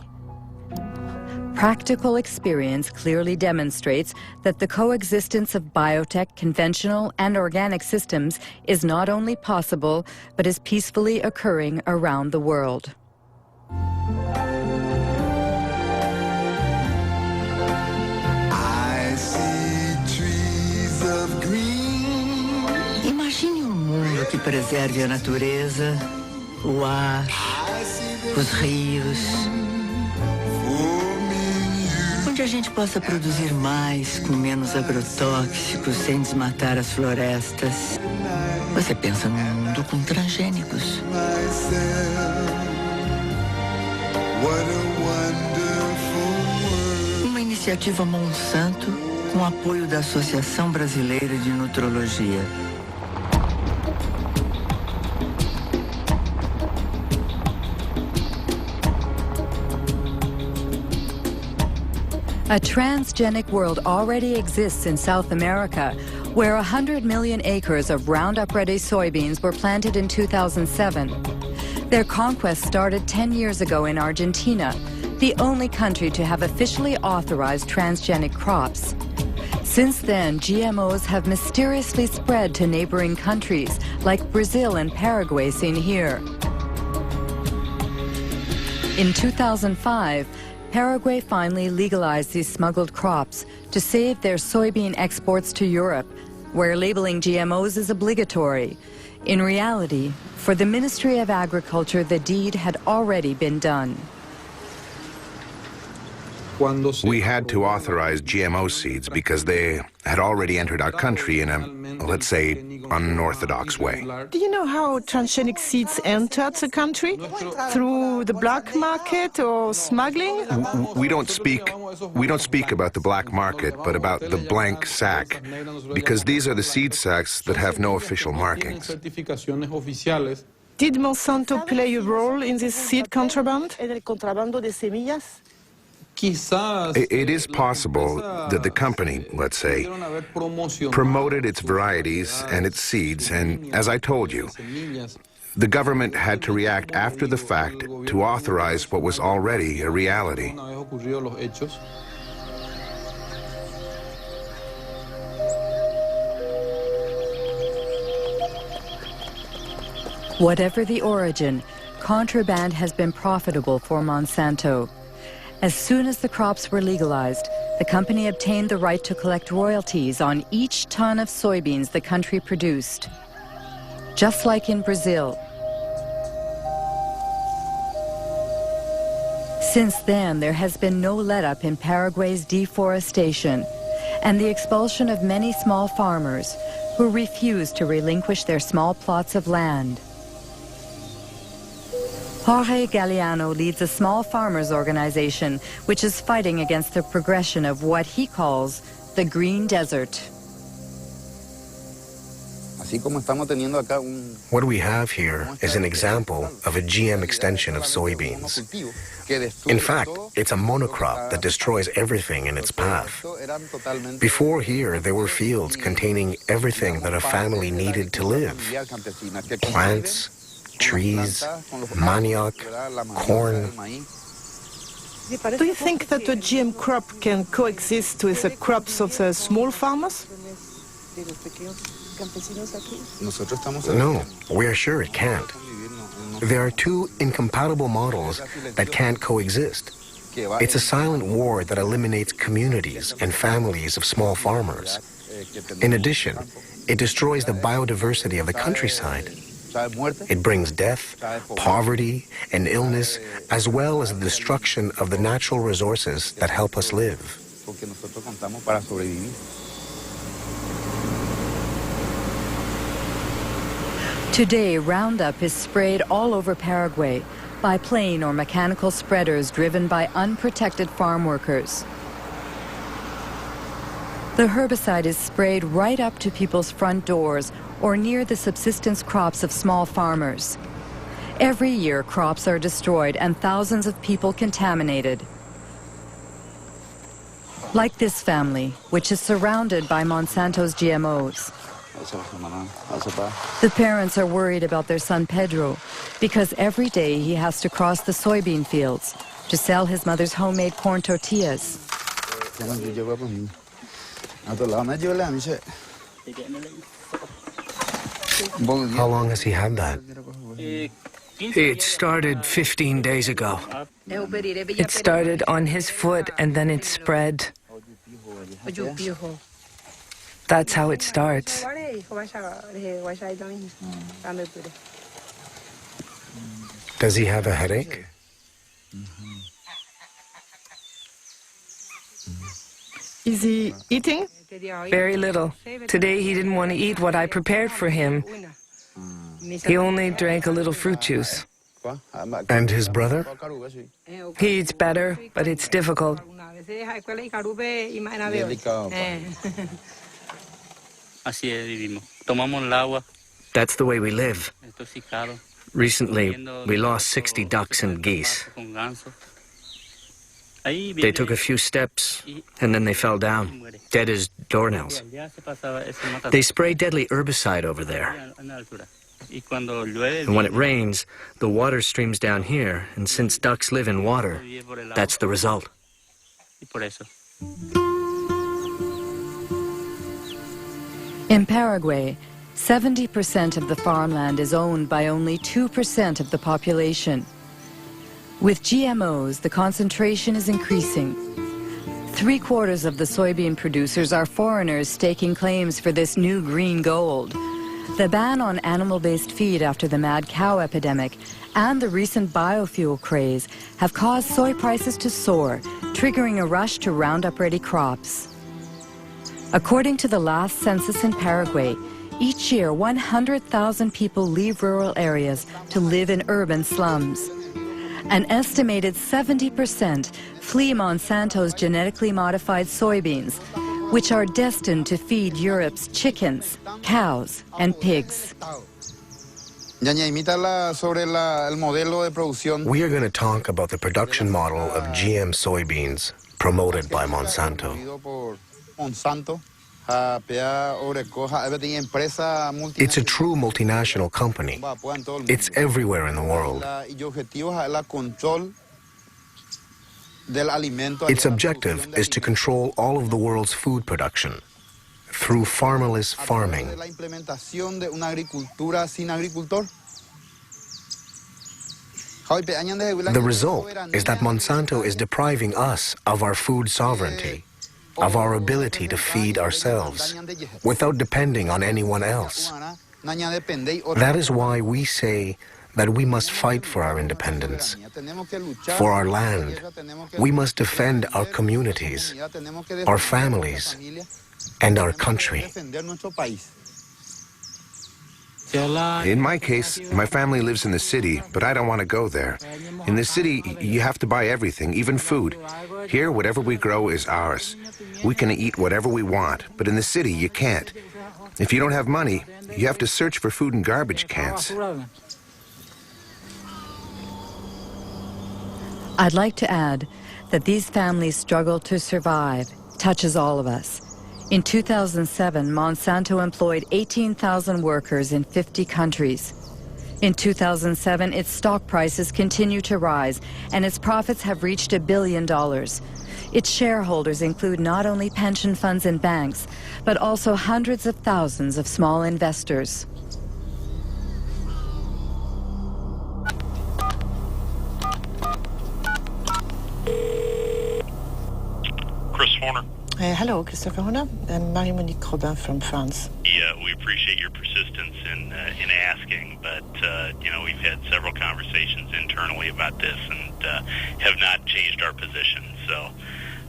Practical experience clearly demonstrates that the coexistence of biotech, conventional, and organic systems is not only possible, but is peacefully occurring around the world. I see trees of green. Imagine um mundo que preserve a natureza o ar, os rios. Onde a gente possa produzir mais, com menos agrotóxicos, sem desmatar as florestas. Você pensa num mundo com transgênicos. Uma iniciativa Monsanto com apoio da Associação Brasileira de Nutrologia. A transgenic world already exists in South America, where 100 million acres of Roundup-ready soybeans were planted in 2007. Their conquest started 10 years ago in Argentina, the only country to have officially authorized transgenic crops. Since then, GMOs have mysteriously spread to neighboring countries, like Brazil and Paraguay seen here. In 2005, Paraguay finally legalized these smuggled crops to save their soybean exports to Europe, where labeling GMOs is obligatory. In reality, for the Ministry of Agriculture, the deed had already been done. We had to authorize GMO seeds because they had already entered our country in a, let's say, unorthodox way. Do you know how transgenic seeds entered the country? Through the black market or smuggling? We don't speak about the black market, but about the blank sack, because these are the seed sacks that have no official markings. Did Monsanto play a role in this seed contraband? It is possible that the company, let's say, promoted its varieties and its seeds, and as I told you, the government had to react after the fact to authorize what was already a reality. Whatever the origin, contraband has been profitable for Monsanto. As soon as the crops were legalized, the company obtained the right to collect royalties on each ton of soybeans the country produced. Just like in Brazil. Since then, there has been no let-up in Paraguay's deforestation and the expulsion of many small farmers who refuse to relinquish their small plots of land. Jorge Galeano leads a small farmers organization which is fighting against the progression of what he calls the green desert. What we have here is an example of a GM extension of soybeans. In fact, it's a monocrop that destroys everything in its path. Before here, there were fields containing everything that a family needed to live. Plants, trees, manioc, corn. Do you think that a GM crop can coexist with the crops of the small farmers? No, we are sure it can't. There are two incompatible models that can't coexist. It's a silent war that eliminates communities and families of small farmers. In addition, it destroys the biodiversity of the countryside. It brings death, poverty, and illness, as well as the destruction of the natural resources that help us live. Today, Roundup is sprayed all over Paraguay by plane or mechanical spreaders driven by unprotected farm workers. The herbicide is sprayed right up to people's front doors or near the subsistence crops of small farmers. Every year, crops are destroyed and thousands of people contaminated. Like this family, which is surrounded by Monsanto's GMOs. The parents are worried about their son Pedro because every day he has to cross the soybean fields to sell his mother's homemade corn tortillas. How long has he had that? It started 15 days ago. It started on his foot and then it spread. That's how it starts. Does he have a headache? Is he eating? Very little. Today he didn't want to eat what I prepared for him. He only drank a little fruit juice. And his brother? He eats better, but it's difficult. That's the way we live. Recently, we lost 60 ducks and geese. They took a few steps, and then they fell down, dead as doornails. They spray deadly herbicide over there. And when it rains, the water streams down here, and since ducks live in water, that's the result. In Paraguay, 70% of the farmland is owned by only 2% of the population. With GMOs, the concentration is increasing. 3/4 of the soybean producers are foreigners staking claims for this new green gold. The ban on animal-based feed after the mad cow epidemic and the recent biofuel craze have caused soy prices to soar, triggering a rush to round up ready crops. According to the last census in Paraguay, each year 100,000 people leave rural areas to live in urban slums. An estimated 70% flee Monsanto's genetically modified soybeans, which are destined to feed Europe's chickens, cows, and pigs. We are going to talk about the production model of GM soybeans promoted by Monsanto. It's a true multinational company. It's everywhere in the world. Its objective is to control all of the world's food production through farmerless farming. The result is that Monsanto is depriving us of our food sovereignty, of our ability to feed ourselves without depending on anyone else. That is why we say that we must fight for our independence, for our land. We must defend our communities, our families, and our country. In my case, my family lives in the city, but I don't want to go there. In the city, you have to buy everything, even food. Here, whatever we grow is ours. We can eat whatever we want, but in the city, you can't. If you don't have money, you have to search for food in garbage cans. I'd like to add that these families' struggle to survive touches all of us. In 2007, Monsanto employed 18,000 workers in 50 countries. In 2007, its stock prices continue to rise, and its profits have reached $1 billion. Its shareholders include not only pension funds and banks, but also hundreds of thousands of small investors. Chris Horner. Hello, Christopher Horner. I'm Marie-Monique Robin from France. Yeah, we appreciate your persistence in asking, but you know, we've had several conversations internally about this and have not changed our position. So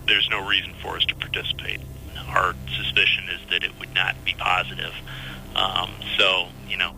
there's no reason for us to participate. Our suspicion is that it would not be positive. So, you know,